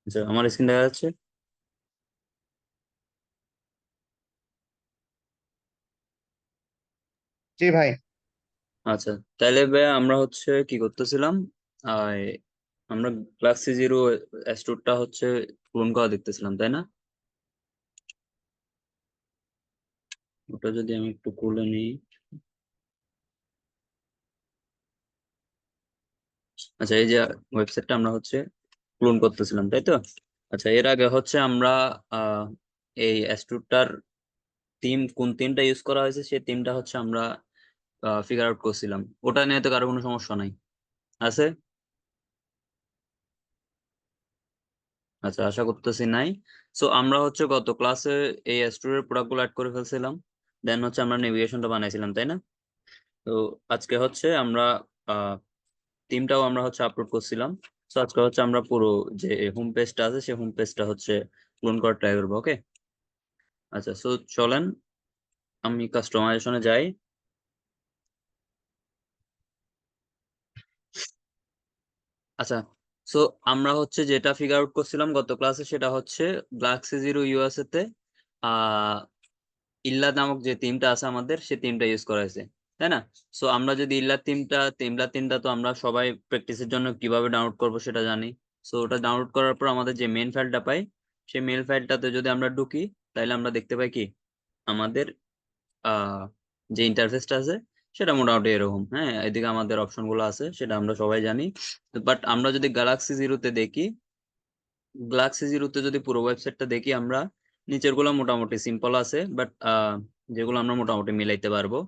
আচ্ছা, আমার স্ক্রিন দেখা যাচ্ছে। জি ভাই। আচ্ছা, তাইলে ভাই আমরা হচ্ছে কি করতেছিলাম। আহ, আমরা ক্লাস সি জিরো স্টোরটা হচ্ছে পূরণ করা দেখতেছিলাম, তাই না? ওটা যদি আমি একটু খুলে নিই। আচ্ছা, এই যে ওয়েবসাইটটা আমরা হচ্ছে পূরণ করতেছিলাম, তাই তো? আচ্ছা, এর আগে হচ্ছে আমরা আহ এই স্টোরটার কোন থিমটা ইউজ করা হয়েছে সেই থিমটা হচ্ছে আমরা ফিগার আউট করছিলাম। ওটা নিয়ে তো কারো কোনো সমস্যা নাই, আছে? আচ্ছা, আশা করতেছি নাই। সো আমরা হচ্ছে গত ক্লাসে এই স্টোরের প্রোডাক্ট গুলো অ্যাড করে ফেলছিলাম। দেন হচ্ছে আমরা নেভিগেশনটা বানাইছিলাম, তাই না? তো আজকে হচ্ছে আমরা থিমটাও আমরা হচ্ছে আপলোড করছিলাম। তো আজকে হচ্ছে আমরা পুরো যে হোম পেজটা আছে সেই হোম পেজটা হচ্ছে ক্লোন করার ট্রাই করবো, ওকে? আচ্ছা, সো চলেন আমি কাস্টমাইজেশনে যাই। আচ্ছা, সো আমরা হচ্ছে যেটা ফিগার আউট করছিলাম গত ক্লাসে সেটা হচ্ছে গ্যালাক্সি জিরো ইউএসএ তে ইল্লা নামক যে থিমটা আছে আমাদের সে থিমটা ইউজ করা হয়েছে, তাই না? সো আমরা যদি ইল্লা থিমটা তো আমরা সবাই প্র্যাকটিসের জন্য কিভাবে ডাউনলোড করব সেটা জানি। সো ওটা ডাউনলোড করার পর আমাদের যে মেন ফাইলটা পাই, সেই মেন ফাইলটাতে যদি আমরা ঢুকি তাহলে আমরা দেখতে পাই কি আমাদের আহ যে ইন্টারফেসটা আছে সেটা মোটামুটি এরকম। হ্যাঁ, এদিকে আমাদের অপশন গুলো আছে সেটা আমরা সবাই জানি। বাট আমরা যদি গ্যালাক্সি জিরোতে দেখি, গ্যালাক্সি জিরোতে যদি পুরো ওয়েবসাইটটা দেখি আমরা, নিচের গুলো মোটামুটি সিম্পল আছে, বাট যেগুলো আমরা মোটামুটি মিলাইতে পারবো।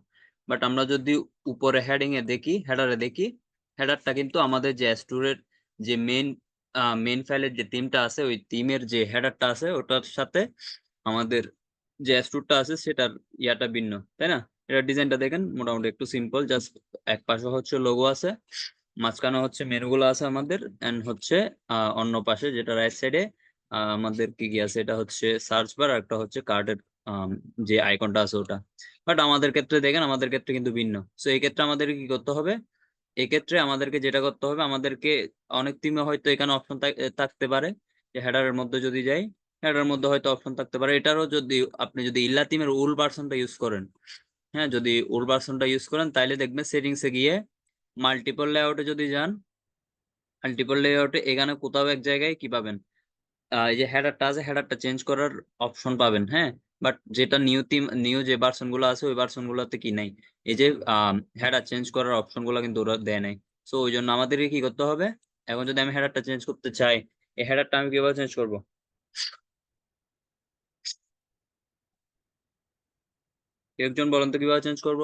বাট আমরা যদি উপরে হেডিং এ দেখি, হেডারে দেখি, হেডারটা কিন্তু আমাদের যে স্টোরের যে মেইন ফাইলের যে থিমটা আছে ওই থিমের যে হেডারটা আছে ওটার সাথে আমাদের যে স্টোরটা আছে সেটার ইয়াটা ভিন্ন, তাই না? এটা ডিজাইনটা দেখেন মোটামুটি একটু সিম্পল, জাস্ট এক পাশে হচ্ছে লোগো আছে, মাঝখানে হচ্ছে মেনুগুলো আছে আমাদের, এন্ড হচ্ছে অন্য পাশে যেটা রাইট সাইডে আমাদের কি কি আছে, এটা হচ্ছে সার্চ বার আর একটা হচ্ছে কার্ডের যে আইকনটা আছে ওটা। বাট আমাদের ক্ষেত্রে দেখেন, আমাদের ক্ষেত্রে কিন্তু ভিন্ন। সো এই ক্ষেত্রে আমাদের কি করতে হবে? এক্ষেত্রে আমাদেরকে যেটা করতে হবে, আমাদেরকে অনেক টিমে হয়তো এখানে অপশন থাকতে পারে যে হেডারের মধ্যে যদি যাই, হেডারের মধ্যে হয়তো অপশন থাকতে পারে। এটারও যদি আপনি যদি ইল্লা টিমের উল ভার্সনটা ইউজ করেন, হ্যাঁ, যদি উল ভার্সনটা ইউজ করেন তাহলে দেখবেন সেটিংসে গিয়ে মাল্টিপল লেআউটে যদি যান, মাল্টিপল লেআউটে এখানে কোথাও এক জায়গায় কি পাবেন, এই যে হেডারটা আছে হেডারটা চেঞ্জ করার অপশন পাবেন, হ্যাঁ। বাট যেটা নিউ যে ভার্সন গুলো আছে ওই ভার্সন গুলোতে কি নাই, এই যে হেডার চেঞ্জ করার অপশন গুলো কিন্তু ওরা দেয় নাই। সো ওই জন্য আমাদেরকে কি করতে হবে? এখন যদি আমি হেডারটা চেঞ্জ করতে চাই, এই হেডারটা আমি কিভাবে চেঞ্জ করব? কেউ একজন বলেন তো কিভাবে চেঞ্জ করব?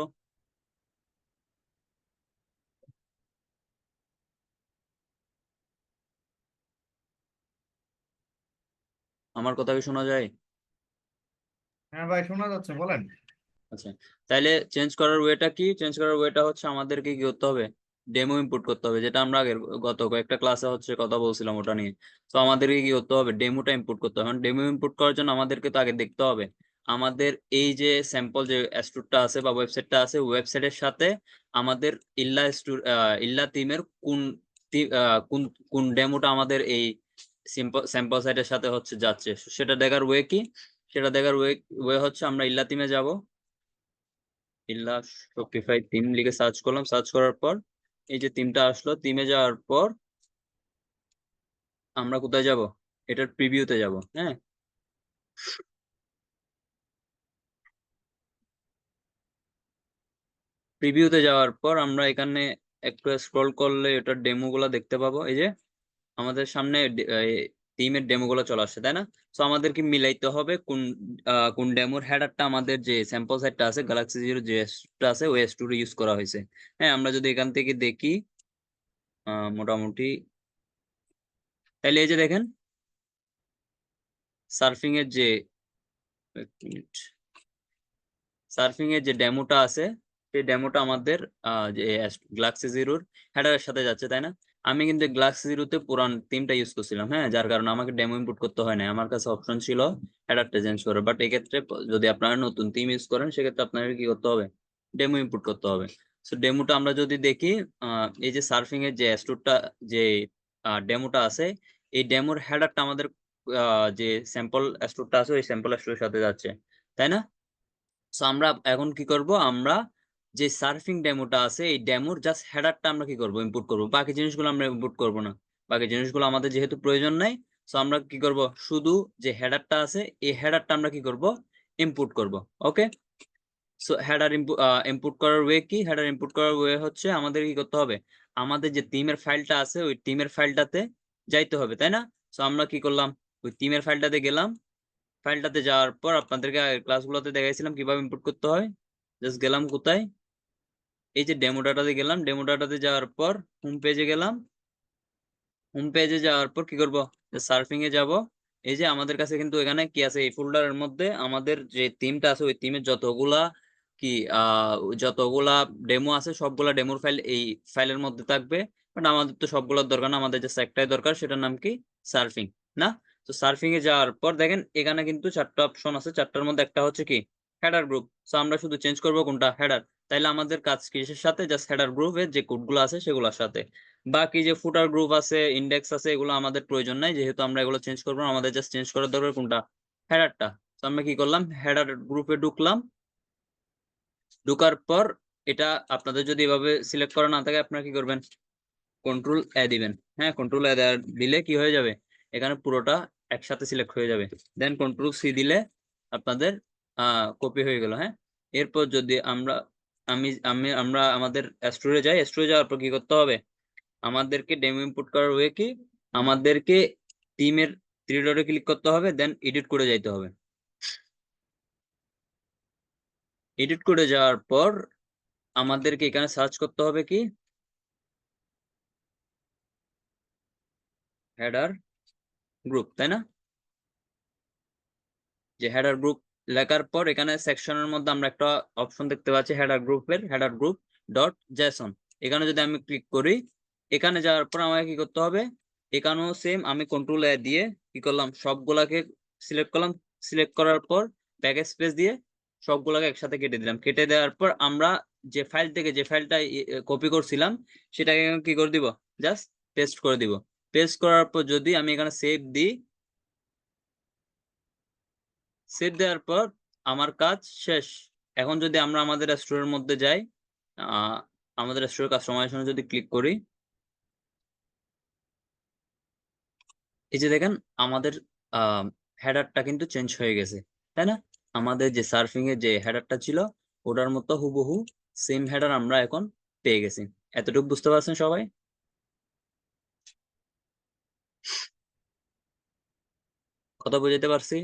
আমার কথা কি শোনা যায়? হ্যাঁ ভাই, শোনা যাচ্ছে, বলেন। আচ্ছা, তাইলে চেঞ্জ করার ওয়েটা কি? চেঞ্জ করার ওয়েটা হচ্ছে আমাদেরকে কি করতে হবে? ডেমো ইনপুট করতে হবে, যেটা আমরা আগের গত কয়েকটা ক্লাসে হচ্ছে কথা বলছিলাম ওটা নিয়ে। তো আমাদেরকে কি করতে হবে? ডেমোটা ইনপুট করতে হবে। ডেমো ইনপুট করার জন্য আমাদেরকে তো আগে দেখতে হবে আমাদের এই যে স্যাম্পল যে স্টোরটা আছে বা ওয়েবসাইটটা আছে, ওয়েবসাইটের সাথে আমাদের ইল্লা থিমের কোন কোন ডেমোটা আমাদের এই স্যাম্পল সাইটের সাথে হচ্ছে যাচ্ছে, সেটা দেখার ওয়ে কি? সেটা দেখার ওয়ে ওয়ে হচ্ছে আমরা ইল্লা থিমে যাব। ইল্লা শপিফাই থিম লিখে সার্চ করলাম, সার্চ করার পর এই যে থিমটা আসলো, থিমে যাওয়ার পর আমরা কোথায় যাব? এটার প্রিভিউতে যাব, হ্যাঁ। প্রিভিউতে যাওয়ার পর আমরা এখানে একটু স্ক্রল করলে এটার ডেমো গুলা দেখতে পাবো। এই যে আমাদের সামনে থিমের ডেমো গুলো চলে আসছে, তাই না? তো আমাদের কি মিলাইতে হবে কোন ডেমোর হেডারটা আমাদের যে স্যাম্পল সাইটটা আছে গ্যালাক্সি জিরো যে টা আছে ওই স্টোরে ইউজ করা হয়েছে। হ্যাঁ, আমরা যদি এখান থেকে দেখি মোটামুটি, তাহলে এই যে দেখেন সার্ফিং এর যে, এক মিনিট, সার্ফিং এর যে ডেমোটা আছে সেই ডেমোটা আমাদের যে গ্লাক্সি জিরোর হেডারের সাথে যাচ্ছে, তাই না? আমি কিন্তু গ্লাক্সি জিরোতে পুরান থিমটা ইউজ করছিলাম, হ্যাঁ, যার কারণে আমাকে ডেমো ইনপুট করতে হয় না, আমার কাছে অপশন ছিল হেডারটা চেঞ্জ করে। বাট এক্ষেত্রে যদি আপনারা নতুন থিম ইউজ করেন সেক্ষেত্রে আপনাকে কি করতে হবে? ডেমো ইনপুট করতে হবে। সো ডেমোটা আমরা যদি দেখি, এই যে সার্ফিং এর যে স্টোরটা, যে ডেমোটা আছে এই ডেমোর হেডারটা আমাদের যে স্যাম্পল স্টোরটা আছে ওই স্যাম্পল স্টোরের সাথে যাচ্ছে, তাই না? সো আমরা এখন কি করব, আমরা যে সার্ফিং ডেমোটা আছে এই ডেমোর জাস্ট হেডারটা আমরা কি করব, ইনপুট করব। বাকি জিনিসগুলো আমরা ইনপুট করব না, বাকি জিনিসগুলো আমাদের যেহেতু প্রয়োজন নাই। সো আমরা কি করব, শুধু যে হেডারটা আছে এই হেডারটা আমরা কি করব, ইনপুট করব। ওকে, সো হেডার ইনপুট করার ওয়ে কি, হেডার ইনপুট করার ওয়ে হচ্ছে আমাদের কি করতে হবে, আমাদের যে টিমের ফাইলটা আছে ওই টিমের ফাইলটাতে যাইতে হবে, তাই না? সো আমরা কি করলাম, ওই টিমের ফাইলটাতে গেলাম। ফাইলটাতে যাওয়ার পর আপনাদেরকে ক্লাসগুলোতে দেখাইছিলাম কিভাবে ইনপুট করতে হয়। জাস্ট গেলাম কোথায়, এই যে ডেমো ডাটাতে গেলাম। ডেমো ডাটাতে যাওয়ার পর হোম পেজে গেলাম। হোম পেজে যাওয়ার পর কি করব, সার্ফিং এ যাব। এই যে আমাদের কাছে কিন্তু এখানে কি আছে, এই ফোল্ডারের মধ্যে আমাদের যে থিমটা আছে ওই থিমের যতগুলা কি যতগুলা ডেমো আছে সবগুলা ডেমোর ফাইল এই ফাইলের মধ্যে থাকবে। বাট আমাদের তো সবগুলোর দরকার না, আমাদের যে একটাই দরকার, সেটার নাম কি, সার্ফিং, না? তো সার্ফিং এ যাওয়ার পর দেখেন এখানে কিন্তু চারটা অপশন আছে, চারটার মধ্যে একটা হচ্ছে কি, হেডার গ্রুপ। সো আমরা শুধু চেঞ্জ করব কোনটা, হেডার। তাইলে আমাদের কাজ কিসের সাথে, জাস্ট হেডার গ্রুপের যে কোডগুলো আছে সেগুলোর সাথে। বাকি যে ফুটার গ্রুপ আছে, ইন্ডেক্স আছে, এগুলো আমাদের প্রয়োজন নাই, যেহেতু আমরা এগুলো চেঞ্জ করবো না। আমাদের জাস্ট চেঞ্জ করার দরকার কোনটা, হেডারটা। তো আমরা কি করলাম, হেডার গ্রুপে ঢুকলাম। ঢুকার পর এটা আপনাদের যদি এভাবে সিলেক্ট করা না থাকে আপনারা কি করবেন, কন্ট্রোল এ দিবেন। হ্যাঁ, কন্ট্রোল এ দিলে কি হয়ে যাবে, এখানে পুরোটা একসাথে সিলেক্ট হয়ে যাবে। দেন কন্ট্রোল সি দিলে আপনাদের কপি হয়ে গেল। হ্যাঁ, এরপর যদি আমরা আমি আমি আমরা আমাদের স্টোরে যাই। স্টোরে যাওয়ার পর কি করতে হবে, আমাদেরকে ডেমো ইনপুট করার ওয়ে কি, আমাদেরকে টিমের থ্রি ডটে ক্লিক করতে হবে, দেন এডিট করে যাইতে হবে। এডিট করে যাওয়ার পর আমাদেরকে এখানে সার্চ করতে হবে কি, হেডার গ্রুপ, তাই না? যে হেডার গ্রুপ লেখার পর এখানে সেকশনের মধ্যে আমরা একটা অপশন দেখতে পাচ্ছি, হেডার গ্রুপের, হেডার গ্রুপ ডট জেসন। এখানে যদি আমি ক্লিক করি, এখানে যাওয়ার পর আমাকে কি করতে হবে, এখানেও সেম আমি কন্ট্রোল এ দিয়ে কি করলাম, সবগুলাকে সিলেক্ট করলাম। সিলেক্ট করার পর ব্যাক স্পেস দিয়ে সবগুলাকে একসাথে কেটে দিলাম। কেটে দেওয়ার পর আমরা যে ফাইল থেকে যে ফাইলটা কপি করছিলাম সেটাকে কি করে দিব, জাস্ট পেস্ট করে দিব। পেস্ট করার পর যদি আমি এখানে সেভ দিই, সেভ দেওয়ার পর আমার কাজ শেষ। এখন যদি আমরা আমাদের স্টোরের মধ্যে যাই, আহ, আমাদের স্টোরের কাস্টমাইজেশনে যদি ক্লিক করি, এই যে দেখেন আমাদের হেডারটা কিন্তু চেঞ্জ হয়ে গেছে, তাই না? আমাদের যে সার্ফিং এর যে হেডারটা ছিল ওটার মতো হুবহু সেম হেডার আমরা এখন পেয়ে গেছি। এতটুকু বুঝতে পারছেন সবাই? কথা বুঝাতে পারছি?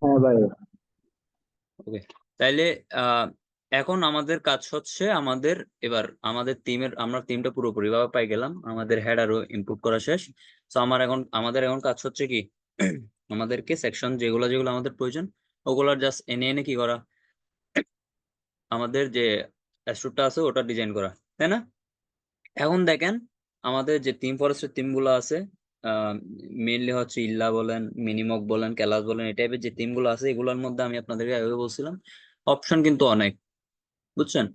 হ্যাঁ ভাই। ওকে, তাইলে আহ এখন আমাদের কাজ হচ্ছে, আমাদের এবার আমাদের টিমের, আমরা টিমটা পুরোপুরি ভাবে পাই গেলাম, আমাদের হেডারও ইনপুট করা শেষ। তো আমাদের এখন কাজ হচ্ছে কি, আমাদেরকে সেকশন যেগুলো যেগুলো আমাদের প্রয়োজন ওগুলোর জাস্ট এনে এনে কি করা, আমাদের যে স্ট্রুকটা আছে ওটা ডিজাইন করা, তাই না? এখন দেখেন আমাদের যে টিম ফরেস্টের টিম গুলো আছে, মেইনলি হচ্ছে ইল্লা বলেন, মিনিমক বলেন, ক্যালাস বলেন, এই টাইপের যে টিম গুলো আছে এগুলোর মধ্যে আমি আপনাদেরকে আগে বলছিলাম অপশন কিন্তু অনেক, বুঝছেন?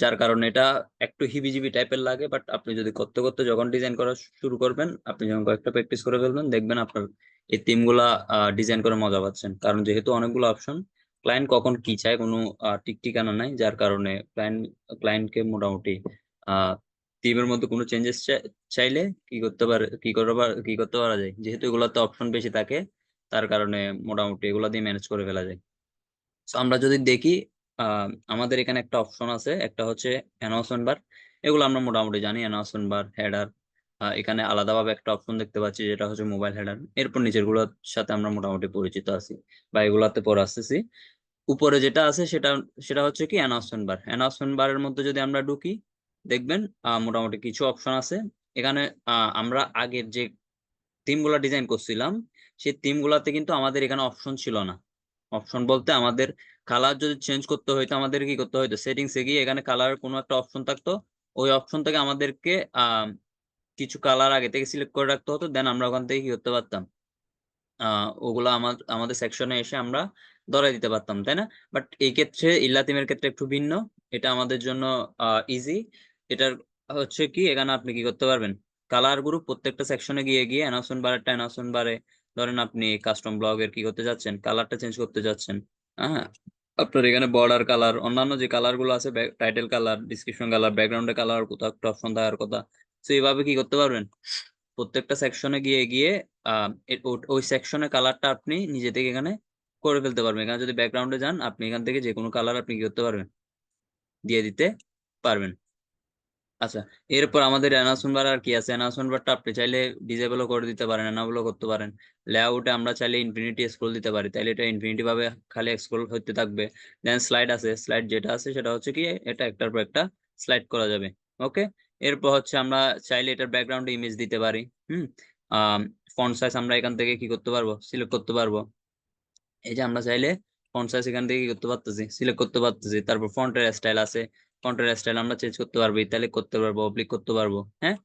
যার কারণে এটা একটু হিবিজিবি টাইপের লাগে। বাট আপনি যদি করতে করতে যখন ডিজাইন করা শুরু করবেন, আপনি যখন কয়েকটা প্র্যাকটিস করে ফেলবেন, দেখবেন আপনার এই থিম গুলা ডিজাইন করে মজা পাচ্ছেন। কারণ যেহেতু অনেকগুলো অপশন, ক্লায়েন্ট কখন কি চায় কোনো ঠিক ঠিকানা নাই, যার কারণে ক্লায়েন্টকে মোটামুটি থিমের মধ্যে কোনো চেঞ্জেস চাইলে কি করতে পারা যায়, যেহেতু এগুলাতে অপশন বেশি থাকে তার কারণে মোটামুটি এগুলা দিয়ে ম্যানেজ করে ফেলা যায়। So, আমরা যদি দেখি আমাদের এখানে একটা অপশন আছে, একটা হচ্ছে অ্যানাউন্সমেন্ট বার। এগুলো আমরা মোটামুটি জানি, অ্যানাউন্সমেন্ট বার, হেডার। এখানে আলাদাভাবে একটা অপশন দেখতে পাচ্ছি যেটা হচ্ছে মোবাইল হেডার। এরপর নিচের গুলোর সাথে আমরা মোটামুটি পরিচিত আছি বা এগুলাতে পরে আসতেছি। উপরে যেটা আছে সেটা সেটা হচ্ছে কি, অ্যানাউন্সমেন্ট বার। অ্যানাউন্সমেন্ট বারের মধ্যে যদি আমরা ঢুকি, দেখবেন মোটামুটি কিছু অপশন আছে এখানে। আমরা আগের যে থিম গুলা ডিজাইন করছিলাম সেই থিম গুলাতে কিন্তু আমাদের এখানে অপশন ছিল না। অপশন বলতে আমাদের কালার যদি চেঞ্জ করতে হইতো, আমাদের কি করতে হইতো, সেটিংস এ গিয়ে এখানে কালার কোনো একটা অপশন থাকতো। ওই অপশন থেকে আমাদেরকে কিছু কালার আগে থেকে সিলেক্ট করে রাখতে হতো, দেন আমরা ওখান থেকে কি করতে পারতাম, ওগুলো আমাদের সেকশনে এসে আমরা ধরাই দিতে পারতাম, তাই না? বাট এই ক্ষেত্রে ইল্লাতিমের ক্ষেত্রে একটু ভিন্ন, এটা আমাদের জন্য ইজি। এটার হচ্ছে কি, এখানে আপনি কি করতে পারবেন, কালার গ্রুপ প্রত্যেকটা সেকশনে গিয়ে গিয়ে অ্যানাউন্সমেন্ট বারে ধরেন আপনি কাস্টম ব্লগের কি করতে যাচ্ছেন, কালারটা চেঞ্জ করতে যাচ্ছেন। হ্যাঁ, আপনার এখানে বর্ডার কালার, অন্যান্য যে কালার গুলো আছে, টাইটেল কালার, ডিসক্রিপশন কালার, ব্যাকগ্রাউন্ডের কালার, কোথাও একটা অপশন থাকার কথা। তো এইভাবে কি করতে পারবেন, প্রত্যেকটা সেকশনে গিয়ে গিয়ে ওই সেকশনের কালারটা আপনি নিজে থেকে এখানে করে ফেলতে পারবেন। এখানে যদি ব্যাকগ্রাউন্ডে যান, আপনি এখান থেকে যে কোনো কালার আপনি কি করতে পারবেন, দিয়ে দিতে পারবেন। আচ্ছা, এরপর আমাদের অ্যানাউন্সমেন্ট বার আর কি আছে, অ্যানাউন্সমেন্ট বারটা আপনি চাইলে ডিজেবলও করে দিতে পারেন, এনাবলও করতে পারেন। লেআউটে আমরা চাইলে ইনফিনিটি স্ক্রল দিতে পারি, তাইলে এটা ইনফিনিটি ভাবে খালি স্ক্রল হতে থাকবে। দেন স্লাইড আছে, স্লাইড যেটা আছে সেটা হচ্ছে কি, এটা একটার পর একটা স্লাইড করা যাবে। ওকে, এরপর হচ্ছে আমরা চাইলে এটার ব্যাকগ্রাউন্ডে ইমেজ দিতে পারি। হুম, ফন্ট সাইজ আমরা এখান থেকে কি করতে পারবো, সিলেক্ট করতে পারবো। এই যে আমরা চাইলে ফন্ট সাইজ এখান থেকে কি করতে পারতেছি, সিলেক্ট করতে পারতেছি। তারপর ফন্টের স্টাইল আছে, ফন্টের স্টাইল আমরা চেঞ্জ করতে পারবো, ইতালিক করতে পারবো, অবলিক করতে পারবো। হ্যাঁ,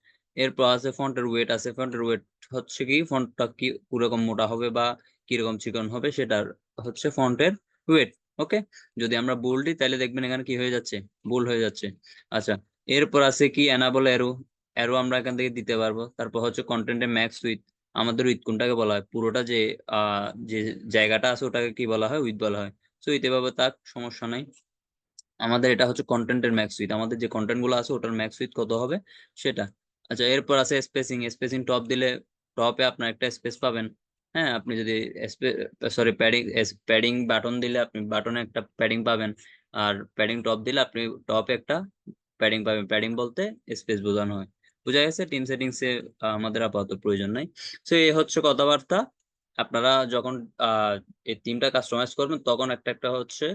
এরপর আছে ফন্টের ওয়েট আছে, ফন্টের ওয়েট হচ্ছে কি, ফন্টটা কি কিরকম মোটা হবে বা কিরকম চিকন হবে সেটার হচ্ছে ফন্টের ওয়েট। ওকে, যদি আমরা বোল্ড দিই তাহলে দেখবেন এখানে কি হয়ে যাচ্ছে, বোল্ড হয়ে যাচ্ছে। আচ্ছা, এরপর আছে কি, এনাবল অ্যারো, অ্যারো আমরা এখান থেকে দিতে পারবো। তারপর হচ্ছে কন্টেন্টের ম্যাক্স উইথ, আমাদের উইথ কোনটাকে বলা হয়, পুরোটা যে জায়গাটা আছে ওটাকে কি বলা হয়, উইথ বলা হয়। সো উইথ এভাবে তার সমস্যা নাই। আমাদের এটা হচ্ছে কন্টেন্টের ম্যাক্স উইথ, আমাদের যে কন্টেন্ট গুলো আছে ওটার ম্যাক্স উইথ কত হবে সেটা। আচ্ছা, এরপর আছে স্পেসিং, স্পেসিং টপ দিলে টপে আপনার একটা স্পেস পাবেন। হ্যাঁ, আপনি যদি সরি প্যাডিং, প্যাডিং বাটন দিলে আপনি বাটনে একটা প্যাডিং পাবেন। আর প্যাডিং টপ দিলে আপনি টপে একটা প্যাডিং পাবেন। প্যাডিং বলতে স্পেস বোঝানো হয়। বোঝা গেছে? টিম সেটিংস এ আমাদের আপাতত প্রয়োজন নাই। তো এই হচ্ছে কথাবার্তা। আপনারা যখন এই টিমটা কাস্টমাইজ করবেন তখন একটা একটা হচ্ছে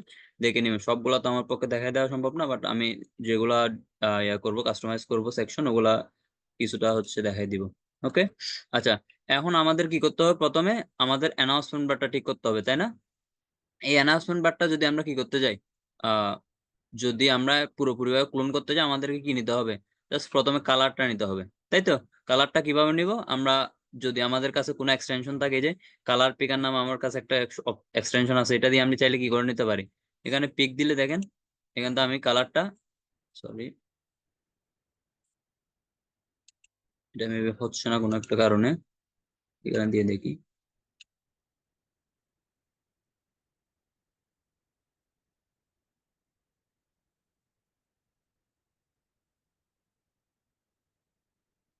দেখে নিবেন। সবগুলা তো আমার পক্ষে দেখাই দেওয়া সম্ভব না, বাট আমি যেগুলা ইয়া করব, কাস্টমাইজ করব সেকশন, ওগুলা কিছুটা হচ্ছে দেখাই দিব। ওকে, আচ্ছা, এখন আমাদের কি করতে হবে, প্রথমে আমাদের অ্যানাউন্সমেন্ট বারটা ঠিক করতে হবে, তাই না? এই অ্যানাউন্সমেন্ট বারটা যদি আমরা কি করতে যাই, আহ যদি আমরা পুরোপুরিভাবে ক্লোন করতে যাই, আমাদেরকে কি নিতে হবে, জাস্ট প্রথমে কালারটা নিতে হবে, তাই তো? কালারটা কিভাবে নিব আমরা, যদি আমাদের কাছে কোনো এক্সটেনশন থাকে, যে কালার পিকার নাম আমার কাছে একটা এক্সটেনশন আছে, এটা দিয়ে আমি চাইলে কি করে নিতে পারি, এখানে পিক দিলে দেখেন এখান থেকে আমি কালারটা, সরি এটা মেবি হচ্ছে না কোনো একটা কারণে, এখানে দিয়ে দেখি।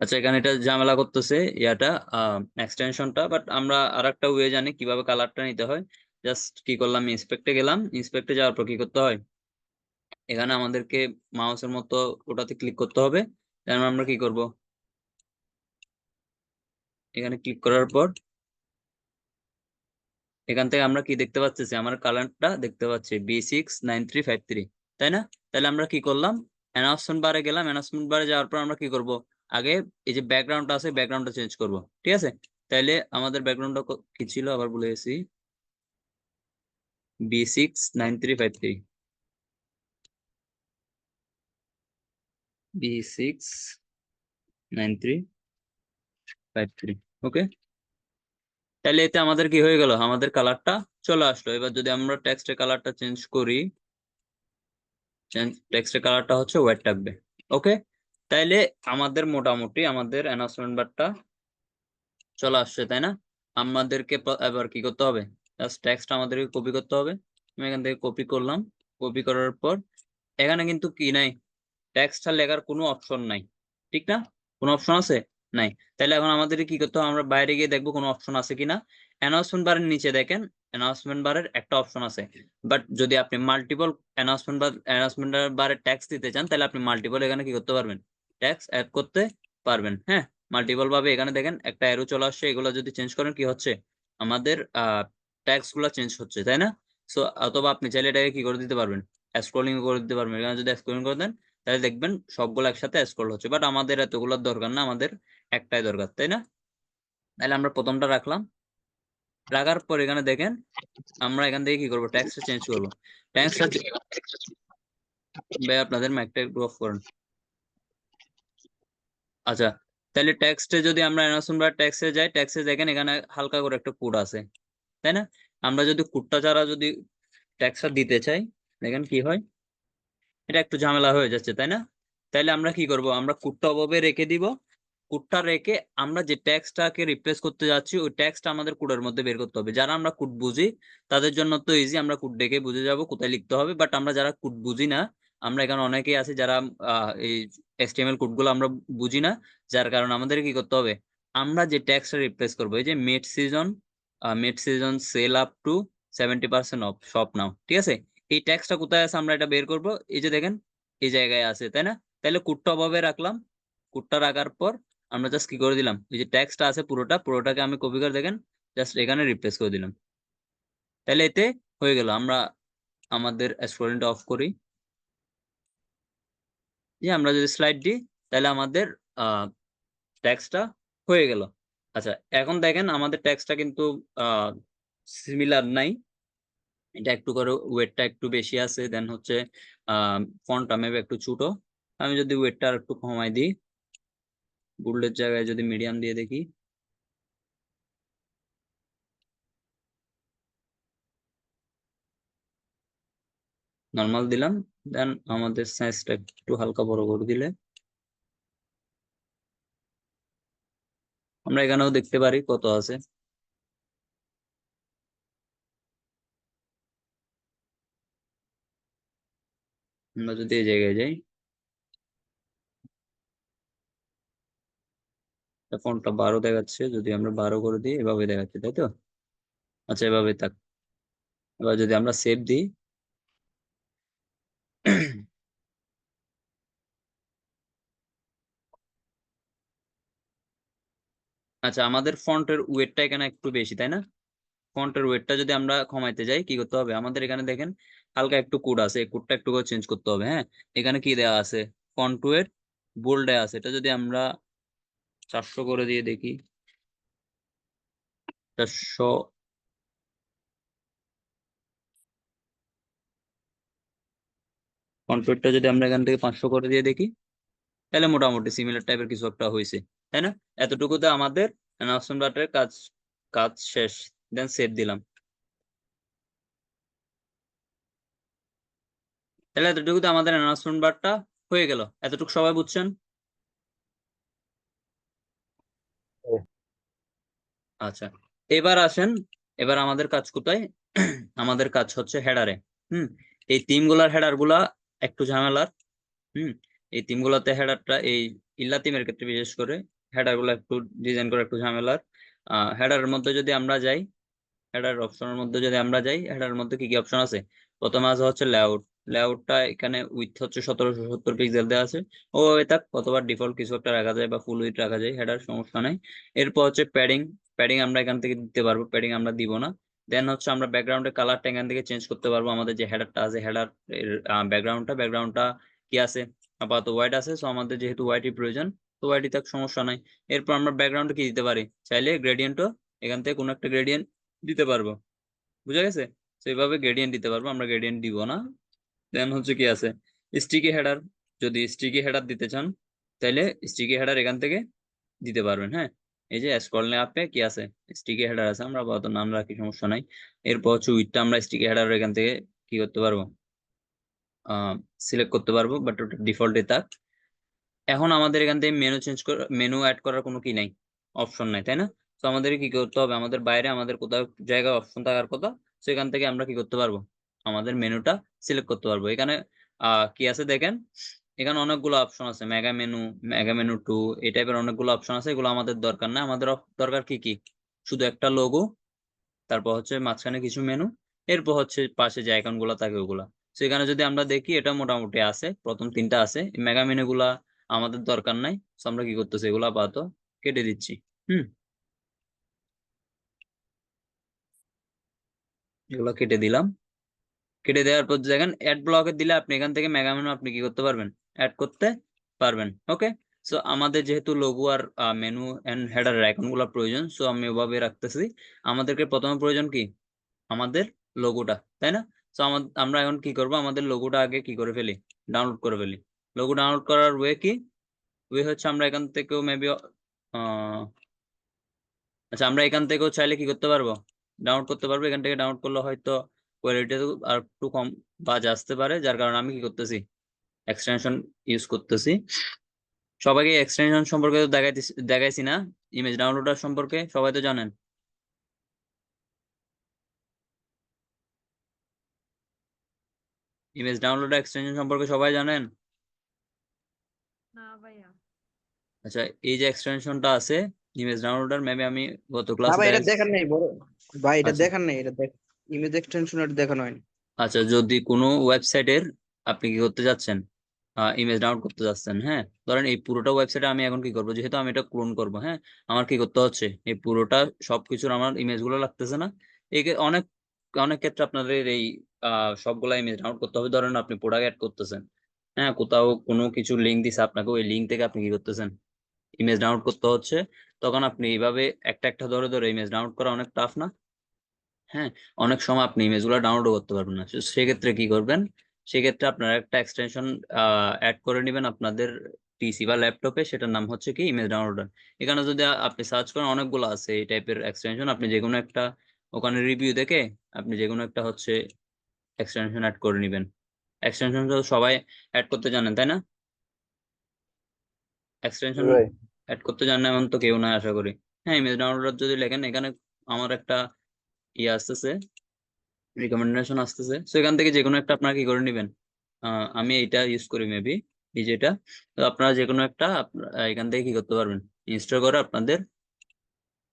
আচ্ছা, এখানে এটা ঝামেলা করতেছে ইয়াটা, এক্সটেনশনটা। বাট আমরা আর একটা ওয়ে জানি কিভাবে কালারটা নিতে হয়। জাস্ট কি করলাম, ইন্সপেক্টে গেলাম, ইন্সপেক্টে যাওয়ার পর কি করতে হয়, এখানে আমাদেরকে মাউসের মতো ওটাতে ক্লিক করতে হবে। তারপর আমরা কি করব, এখানে ক্লিক করার পর এখান থেকে আমরা কি দেখতে পাচ্ছি, আমার কালারটা দেখতে পাচ্ছি B69353, তাই না? তাহলে আমরা কি করলাম, অ্যানাউন্সমেন্ট বারে গেলাম, অ্যানাউন্সমেন্ট বারে যাওয়ার পর আমরা কি করব, আগে এই যে ব্যাকগ্রাউন্ডটা আছে ব্যাকগ্রাউন্ডটা চেঞ্জ করব, ঠিক আছে? তাইলে আমাদের ব্যাকগ্রাউন্ডটা কি ছিল আবার বলে গেছি, B69353, B69353। ওকে, তাহলে এতে আমাদের কি হয়ে গেল, আমাদের কালারটা চলে আসলো। এবার যদি আমরা টেক্সটের কালারটা চেঞ্জ করি, টেক্সটের কালারটা হচ্ছে হোয়াইট থাকবে। ওকে, তাইলে আমাদের মোটামুটি আমাদের অ্যানাউন্সমেন্ট বারটা চলে আসছে, তাই না? আমাদেরকে এবার কি করতে হবে, জাস্ট টেক্সট আমাদেরকে কপি করতে হবে। আমি এখান থেকে কপি করলাম, কপি করার পর এখানে কিন্তু কি নাই, টেক্সটটা লেখার কোনো অপশন নাই, ঠিক না? কোনো অপশন আছে? নাই। তাহলে এখন আমাদের কি করতে হবে, আমরা বাইরে গিয়ে দেখবো কোনো অপশন আছে কিনা। অ্যানাউন্সমেন্ট বারের নিচে দেখেন, অ্যানাউন্সমেন্ট বারের একটা অপশন আছে। বাট যদি আপনি মাল্টিপল অ্যানাউন্সমেন্ট বারে ট্যাক্স দিতে চান, তাহলে আপনি মাল্টিপল এখানে কি করতে পারবেন, ট্যাক্স অ্যাড করতে পারবেন। হ্যাঁ, মাল্টিপল ভাবে এখানে দেখেন একটা অ্যারো চলে আসছে, এগুলো যদি চেঞ্জ করেন কি হচ্ছে, আমাদের ট্যাক্স গুলা চেঞ্জ হচ্ছে, তাই না? সো অথবা আপনি চাইলে এটাকে কি করে দিতে পারবেন, স্ক্রলিং করে দিতে পারবেন। এখানে যদি স্ক্রলিং করে দেন তাহলে দেখবেন সবগুলো একসাথে স্ক্রল হচ্ছে। বাট আমাদের এতগুলোর দরকার না, আমাদের একটাই দরকার, তাই না? তাহলে আমরা প্রথমটা রাখলাম, রাখার পর এখানে দেখেন আমরা এখান থেকে কি করবো, ট্যাক্সটা চেঞ্জ করবো। ট্যাক্সটা ভাই আপনাদের ম্যাকটা একটু অফ করেন। আচ্ছা, তাহলে টেক্সটে যদি আমরা অ্যানাউন্সমেন্ট বার টেক্সটে যাই, টেক্সটে দেখেন এখানে হালকা করে একটা কোড আছে, তাই না? আমরা যদি কোডটা ছাড়া যদি টেক্সটটা দিতে চাই, দেখেন কি হয়, এটা একটু ঝামেলা হয়ে যাচ্ছে, তাই না? তাহলে আমরা কি করব, আমরা কোডটা ওভাবে রেখে দিব। কোডটা রেখে আমরা যে টেক্সটটাকে রিপ্লেস করতে যাচ্ছি ওই টেক্সটটা আমাদের কোডের মধ্যে বের করতে হবে। যারা আমরা কোড বুঝি তাদের জন্য তো ইজি, আমরা কোড দেখে বুঝে যাব কোথায় লিখতে হবে। বাট আমরা যারা কোড বুঝি না, আমরা এখানে অনেকেই আছে যারা এই HTML কোডগুলো আমরা বুঝি না, যার কারণে আমাদের কি করতে হবে, আমরা যে টেক্সটটা রিপ্লেস করবো, এই যে mid season sale up to 70% off shop now, ঠিক আছে, এই টেক্সটটা কোথায় আছে আমরা এটা বের করব। এই যে দেখেন এই জায়গায় আছে, তাই না? তাহলে কোডটা অভাবে রাখলাম, কোডটা রাখার পর আমরা জাস্ট কি করে দিলাম, এই যে টেক্সটটা আছে পুরোটাকে আমি কপি করে দেখেন জাস্ট এখানে রিপ্লেস করে দিলাম। তাহলে এতে হয়ে গেল। আমরা আমাদের স্টুডেন্ট অফ করি, যে আমরা যদি স্লাইড দিই তাহলে আমাদের টেক্সটটা হয়ে গেল। আচ্ছা, এখন দেখেন আমাদের টেক্সটটা কিন্তু সিমিলার নাই, এটা একটু করে ওয়েটটা একটু বেশি আছে, দেন হচ্ছে ফন্টটা মেবি একটু ছোট। আমি যদি ওয়েটটা একটু কমাই দিই, বোল্ডের জায়গায় যদি মিডিয়াম দিয়ে দেখি, নর্মাল দিলাম, দেন আমাদের সাইজটা একটু হালকা বড় করে দিলে আমরা এখানেও দেখতে পারি কত আছে। আমরা যদি এই জায়গায় যাই, ফন্টটা 12 দেখাচ্ছে, যদি আমরা 12 করে দিই এভাবে দেখাচ্ছে, তাই তো? আচ্ছা, এভাবে থাক। এবার যদি আমরা সেভ দিই, আচ্ছা আমাদের ফন্টের ওয়েটটা এখানে একটু বেশি, তাই না? ফন্টের ওয়েটটা যদি আমরা কমাইতে যাই কি করতে হবে, আমাদের এখানে দেখেন হালকা একটু কোড আছে, এই কোডটা একটু চেঞ্জ করতে হবে। হ্যাঁ, এখানে কি দেওয়া আছে, ফন্ট ওয়েট বোল্ডে আছে, এটা যদি আমরা 400 করে দিয়ে দেখি, 400, ফন্ট ওয়েটটা যদি আমরা এখান থেকে 500 করে দিয়ে দেখি, তাহলে মোটামুটি সিমিলার টাইপের কিছু একটা হয়েছে, তাই না? এতটুকুতে আমাদের অ্যানাউন্সমেন্ট বারের কাজ কাজ শেষ। দেন সেভ দিলাম। তাহলে এতটুকুতে আমাদের অ্যানাউন্সমেন্ট বারটা হয়ে গেল। এতটুকু সবাই বুঝছেন? আচ্ছা, এবার আসেন, এবার আমাদের কাজ কোথায়? আমাদের কাজ হচ্ছে হেডারে। হুম, এই হেডার গুলা একটু ঝামেলার। হুম, এই গুলাতে হেডারটা, এই ইল্লা থিমের ক্ষেত্রে বিশেষ করে হেডার গুলো একটু ডিজাইন করা একটু ঝামেলার। হেডারের মধ্যে যদি আমরা যাই, হেডার অপশনের মধ্যে যদি আমরা যাই, হেডার মধ্যে কি কি অপশন আছে? প্রথমে আছে হচ্ছে লেআউট। লেআউটটা এখানে উইথ হচ্ছে 1770 পিক্সেল দেওয়া আছে। ও এটা কতবার ডিফল্ট কিছু একটা রাখা যায় বা ফুল উইথ রাখা যায়, হেডার সমস্যা নাই। এরপর হচ্ছে প্যাডিং। প্যাডিং আমরা এখান থেকে দিতে পারবো, প্যাডিং আমরা দিব না। দেন হচ্ছে আমরা ব্যাকগ্রাউন্ডের কালারটা এখান থেকে চেঞ্জ করতে পারবো। আমাদের যে হেডারটা আছে, হেডার ব্যাকগ্রাউন্ডটা কি আছে, আপাতত হোয়াইট আছে, সো আমাদের যেহেতু হোয়াইটই প্রয়োজন, তো হোয়াইটই থাক, সমস্যা নাই। এরপর আমরা ব্যাকগ্রাউন্ডে কি দিতে পারি, চাইলে গ্রেডিয়েন্টও এখান থেকে কোনো একটা গ্রেডিয়েন্ট দিতে পারবো। বুঝা গেছে? তো এইভাবে গ্রেডিয়েন্ট দিতে পারবো, আমরা গ্রেডিয়েন্ট দিব না। দেন হচ্ছে কি আছে, স্টিকি হেডার। যদি স্টিকি হেডার দিতে চান তাহলে স্টিকি হেডার এখান থেকে দিতে পারবেন। হ্যাঁ, এই যে স্ক্রল আপে কি আছে, স্টিকি হেডার আছে, আমরা আপাতত নাম রাখি, সমস্যা নাই। এরপর হচ্ছে উইথটা আমরা স্টিকি হেডার এখান থেকে কি করতে পারবো, সিলেক্ট করতে পারবো, বাট ওটা ডিফল্টে থাক। এখন আমাদের এখান থেকে মেনু অ্যাড করার কোনো কি নাই, অপশন নাই, তাই না? তো আমাদের কি করতে হবে, আমাদের বাইরে আমাদের কোথাও জায়গায় অপশন থাকার কথা, সেখান থেকে আমরা কি করতে পারবো, আমাদের মেনুটা সিলেক্ট করতে পারবো। এখানে কি আছে দেখেন, এখানে অনেকগুলো অপশন আছে, মেগা মেনু 2, এই টাইপের অনেকগুলো অপশন আছে, এগুলো আমাদের দরকার না। আমাদের দরকার কি কি, শুধু একটা লোগো, তারপর হচ্ছে মাঝখানে কিছু মেনু, এরপর হচ্ছে পাশে যে আইকন গুলা থাকে ওগুলা। সেখানে যদি আমরা দেখি এটা মোটামুটি আছে, প্রথম তিনটা আছে, মেগা মেনু গুলা আমাদের দরকার নাই। তো আমরা কি করতেছি, এগুলা আপাতত কেটে দিচ্ছি। হুম, এগুলো কেটে দিলাম। কেটে দেওয়ার পর দেখেন অ্যাড ব্লকে দিলে আপনি এখান থেকে মেগা মেনু আপনি কি করতে পারবেন, অ্যাড করতে পারবেন। ওকে, সো আমাদের যেহেতু লোগো আর মেনু এন্ড হেডার আইকন গুলা প্রয়োজন, সো আমি ওভাবে রাখতেছি। আমাদেরকে প্রথমে প্রয়োজন কি, আমাদের লোগোটা, তাই না? তো আমরা এখন কি করব, আমাদের লোগোটা আগে কি করে ফেলি, ডাউনলোড করে ফেলি। লোগো ডাউনলোড করার ওয়ে কি, ওয়ে হচ্ছে আমরা এখান থেকেও মেবি আচ্ছা, আমরা এখান থেকেও চাইলে কি করতে পারবো, ডাউনলোড করতে পারবো। এখান থেকে ডাউনলোড করলে হয়তো কোয়ালিটি আর একটু কম বাজে আসতে পারে, যার কারণে আমি কি করতেছি, এক্সটেনশন ইউজ করতেছি। সবাইকে এক্সটেনশন সম্পর্কে তো দেখাইছি না, ইমেজ ডাউনলোডার সম্পর্কে সবাই তো জানেন। ইমেজ ডাউনলোডার এক্সটেনশন সম্পর্কে সবাই জানেন। না ভাইয়া। আচ্ছা, এই যে এক্সটেনশনটা আছে ইমেজ ডাউনলোডার, মেবি আমি গত না ক্লাসে ভাই, এটা দেখাইছি। দেখার নেই বড় ভাই, এটা আচ্ছা দেখার নেই, এটা দেখ ইমেজ এক্সটেনশন এটা দেখানো হয়নি। আচ্ছা, যদি কোনো ওয়েবসাইটের আপনি কি করতে যাচ্ছেন, ইমেজ ডাউনলোড করতে যাচ্ছেন, হ্যাঁ, ধরেন এই পুরোটা ওয়েবসাইটে আমি এখন কি করবো, যেহেতু আমি এটা ক্লোন করবো, হ্যাঁ, আমার কি করতে হচ্ছে, এই পুরোটা সবকিছুর আমার ইমেজ গুলো লাগতেছে না। এই অনেক অনেক ক্ষেত্রে আপনাদের এই সবগুলা ইমেজ ডাউনলোড করতে হবে। ধরেন আপনি প্রোডাক্ট অ্যাড করতেছেন, হ্যাঁ, কোথাও কোনো কিছু লিঙ্ক দিছে আপনাকে, ওই লিঙ্ক থেকে আপনি কি করতেছেন, ইমেজ ডাউনলোড করতে হচ্ছে। তখন আপনি এইভাবে একটা একটা ধরে ধরে ইমেজ ডাউনলোড করা অনেক টাফ না? হ্যাঁ, অনেক সময় আপনি ইমেজ গুলো ডাউনলোড করতে পারবেন না। সেক্ষেত্রে কি করবেন, সেক্ষেত্রে আপনারা একটা এক্সটেনশন অ্যাড করে নেবেন আপনাদের পিসি বা ল্যাপটপে, সেটার নাম হচ্ছে কি ইমেজ ডাউনলোডার। এখানে যদি আপনি সার্চ করেন অনেকগুলো আছে এই টাইপের এক্সটেনশন, আপনি যে কোনো একটা ওখানে রিভিউ দেখে আপনি যে কোনো একটা হচ্ছে এক্সটেনশন অ্যাড করে নেবেন। এক্সটেনশন তো সবাই অ্যাড করতে জানেন, তাই না? এক্সটেনশন ভাই অ্যাড করতে জানেন এমন তো কেউ নাই আশা করি। হ্যাঁ, ইমেজ ডাউনলোডার যদি লেখেন, এখানে আমার একটা ইয়ে আসতেছে, রিকমেন্ডেশন আসতেছে, তো এখান থেকে যে কোনো একটা আপনারা কি করে নেবেন। আমি এটা ইউজ করি মেবি, এই যেটা। তো আপনারা যে কোনো একটা এখান থেকে কি করতে পারবেন, ইনস্টল করে আপনাদের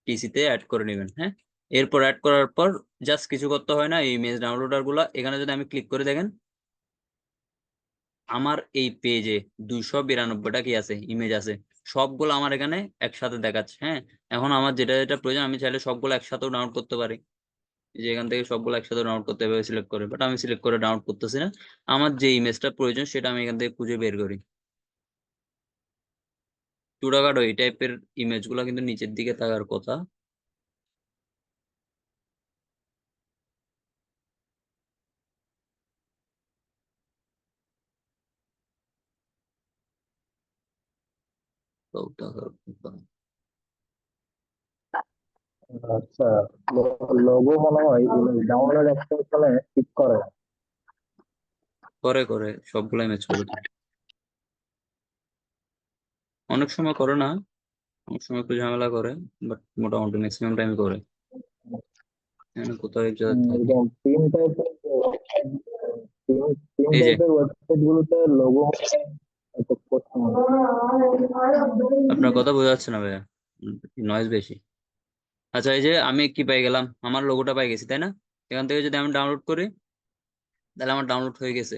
পিসিতে অ্যাড করে নেবেন। হ্যাঁ, এরপর অ্যাড করার পর জাস্ট কিছু করতে হয় না, এই ইমেজ ডাউনলোডার গুলা এখানে যদি আমি ক্লিক করে দেখেন, আমার এই পেজে 292টা কি আছে, ইমেজ আছে। সবগুলো আমার এখানে একসাথে দেখাচ্ছে। হ্যাঁ, এখন আমার যেটা যেটা প্রয়োজন আমি চাইলে সবগুলো একসাথেও ডাউনলোড করতে পারি, যে এখান থেকে সবগুলো একসাথে ডাউনলোড করতে হবে সিলেক্ট করে, বাট আমি সিলেক্ট করে ডাউনলোড করতেছি না। আমার যে ইমেজটা প্রয়োজন সেটা আমি এখান থেকে খুঁজে বের করি। ছোটখাটো এই টাইপের ইমেজ গুলা কিন্তু নিচের দিকে থাকার কথা। তো থাকার কথা। আচ্ছা, লোগো মনে হয় ডাউনলোড এক্সটেনশনে ঠিক করে। করে করে সবগুলা ইমেজ করে তো। অনেক সময় করে না, অনেক সময় একটু ঝামেলা করে, বাট মোটামুটি ম্যাক্সিমাম টাইম করে। এখানে কোথাও এক জায়গায় থাকে। এরকম তিন টাইপের তিন এই যে টাইপের ওয়েবসাইট গুলোতে লোগো এত কঠিন। আপনার কথা বোঝা যাচ্ছে না ভাইয়া, নয়েজ বেশি। আচ্ছা, এই যে আমি কি পাই গেলাম, আমার লোগোটা পাই গেছি, তাই না? এখান থেকে যদি আমি ডাউনলোড করি, তাহলে আমার ডাউনলোড হয়ে গেছে।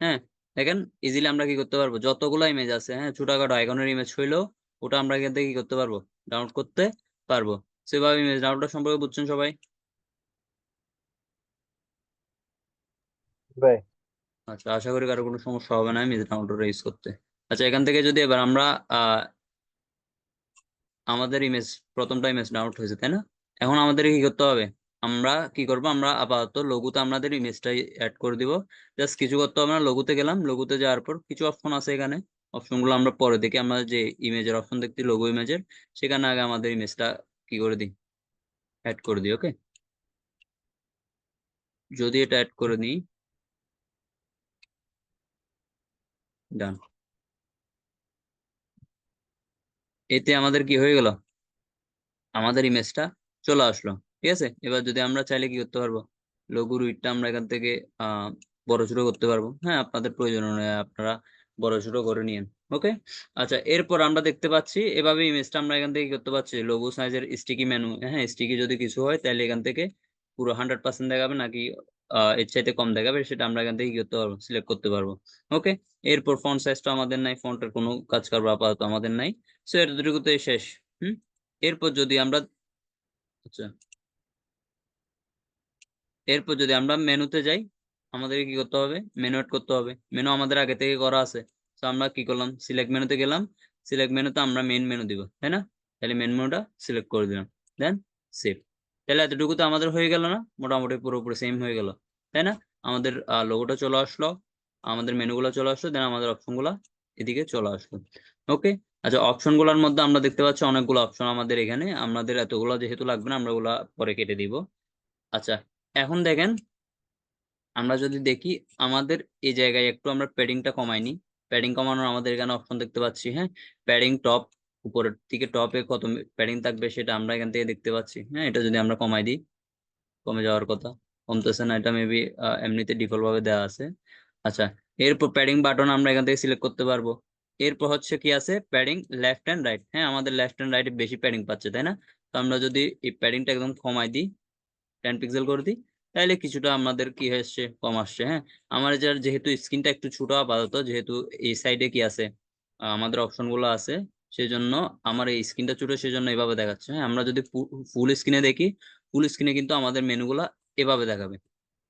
হ্যাঁ, দেখেন ইজিলি আমরা কি করতে পারবো, যতগুলো ইমেজ আছে, হ্যাঁ, ছোটখাটো আইকনের ইমেজ হইলেও ওটা আমরা এখান থেকে কি করতে পারবো, ডাউনলোড করতে পারবো। সেভাবে ইমেজ ডাউনলোড সম্পর্কে বুঝছেন সবাই? ভাই আচ্ছা, আশা করি কারো কোনো সমস্যা হবে না ইমেজ ডাউনলোড ইউজ করতে। আচ্ছা, এখান থেকে যদি এবার আমরা আমাদের ইমেজ, প্রথমটা ইমেজ ডাউনলোড হয়েছে, তাই না? এখন আমাদের কি করতে হবে, আমরা কি করব, আমরা আপাতত লঘুতে আমাদের ইমেজটা অ্যাড করে দিব। জাস্ট কিছু করতে হবে না, লঘুতে গেলাম, লঘুতে যাওয়ার পর কিছু অপশন আছে এখানে, অপশনগুলো আমরা পরে দেখি। আমরা যে ইমেজের অপশন দেখছি লঘু ইমেজের, সেখানে আগে আমাদের ইমেজটা কি করে দিই, অ্যাড করে দিই। ওকে, যদি এটা অ্যাড করে নিই, ডান, এতে আমাদের কি হয়ে গেল, আমাদের ইমেজটা চলে আসলো। ঠিক আছে, এবার যদি আমরা চাইলে কি করতে পারবো, লঘুর উইডথটা আমরা এখান থেকে বড় ছোট করতে পারবো। হ্যাঁ, আপনাদের প্রয়োজন অনুযায়ী আপনারা বড় ছোট করে নিন। ওকে, আচ্ছা, এরপর আমরা দেখতে পাচ্ছি এভাবে ইমেজটা আমরা এখান থেকে কি করতে পারছি, লঘু সাইজের স্টিকি মেনু, হ্যাঁ, স্টিকি যদি কিছু হয় তাহলে এখান থেকে পুরো 100% দেখাবে নাকি এর চাইতে কম দেখাবে, সেটা আমরা এখান থেকে কি করতে পারবো, সিলেক্ট করতে পারবো। ওকে, এরপর ফন্ট সাইজটা আমাদের নাই, ফন্টের কোনো কাজ কারবার আপাতত আমাদের নাই। সো এতটুকুতেই শেষ। হুম, এরপর যদি আমরা, আচ্ছা, এরপর যদি আমরা মেনুতে যাই, আমাদের কি করতে হবে, মেনু এড করতে হবে। মেনু আমাদের আগে থেকে করা আছে, তো আমরা কি করলাম, সিলেক্ট মেনুতে গেলাম, সিলেক্ট মেনুতে আমরা মেন মেনু দিব, তাই না? তাহলে মেন মেনুটা সিলেক্ট করে দিলাম, দেন সেভ। তাহলে এতটুকু তো আমাদের হয়ে গেল না, মোটামুটি পুরোপুরি সেম হয়ে গেল, তাই না? আমাদের লোগোটা চলে আসলো, আমাদের মেনুগুলো চলে আসলো, দেন আমাদের অপশন গুলা এদিকে চলে আসলো। ওকে, আচ্ছা, অপশন গুলোর মধ্যে আমরা দেখতে পাচ্ছি অনেকগুলো অপশন আমাদের এখানে, আমাদের এতগুলো যেহেতু লাগবে না, আমরা ওগুলা পরে কেটে দিব। আচ্ছা, এখন দেখেন আমরা যদি দেখি আমাদের এই জায়গায় একটু আমরা প্যাডিংটা কমাই নি। প্যাডিং কমানোর আমাদের এখানে অপশন দেখতে পাচ্ছি, হ্যাঁ। প্যাডিং টপ, উপরের দিকে টপে কত প্যাডিং থাকবে সেটা আমরা এখান থেকে দেখতে পাচ্ছি, হ্যাঁ। এটা যদি আমরা কমাই দিই, কমে যাওয়ার কথা, কমতেছে না, এটা মেবি এমনিতে ডিফল্ট ভাবে দেওয়া আছে। আচ্ছা, এরপর প্যাডিং বাটন আমরা এখান থেকে সিলেক্ট করতে পারবো। এরপর হচ্ছে কি আছে, প্যাডিং লেফট এন্ড রাইট, হ্যাঁ। আমাদের লেফট এন্ড রাইটে বেশি প্যাডিং পাচ্ছে, তাই না? তো আমরা যদি এই প্যাডিংটা একদম কমাই দিই, 10 পিক্সেল করে দিই, তাহলে কিছুটা আমাদের কি হচ্ছে, কম আসছে, হ্যাঁ। আমার যার যেহেতু স্ক্রিনটা একটু ছোট আপাতত, যেহেতু এই সাইডে কি আছে, আমাদের অপশন গুলো আছে, সেজন্য আমার এই স্ক্রিনটা ছোট, সেজন্য এভাবে দেখাচ্ছে, হ্যাঁ। আমরা যদি ফুল স্ক্রিনে দেখি, ফুল স্ক্রিনে কিন্তু আমাদের মেনুগুলা এভাবে দেখাবে।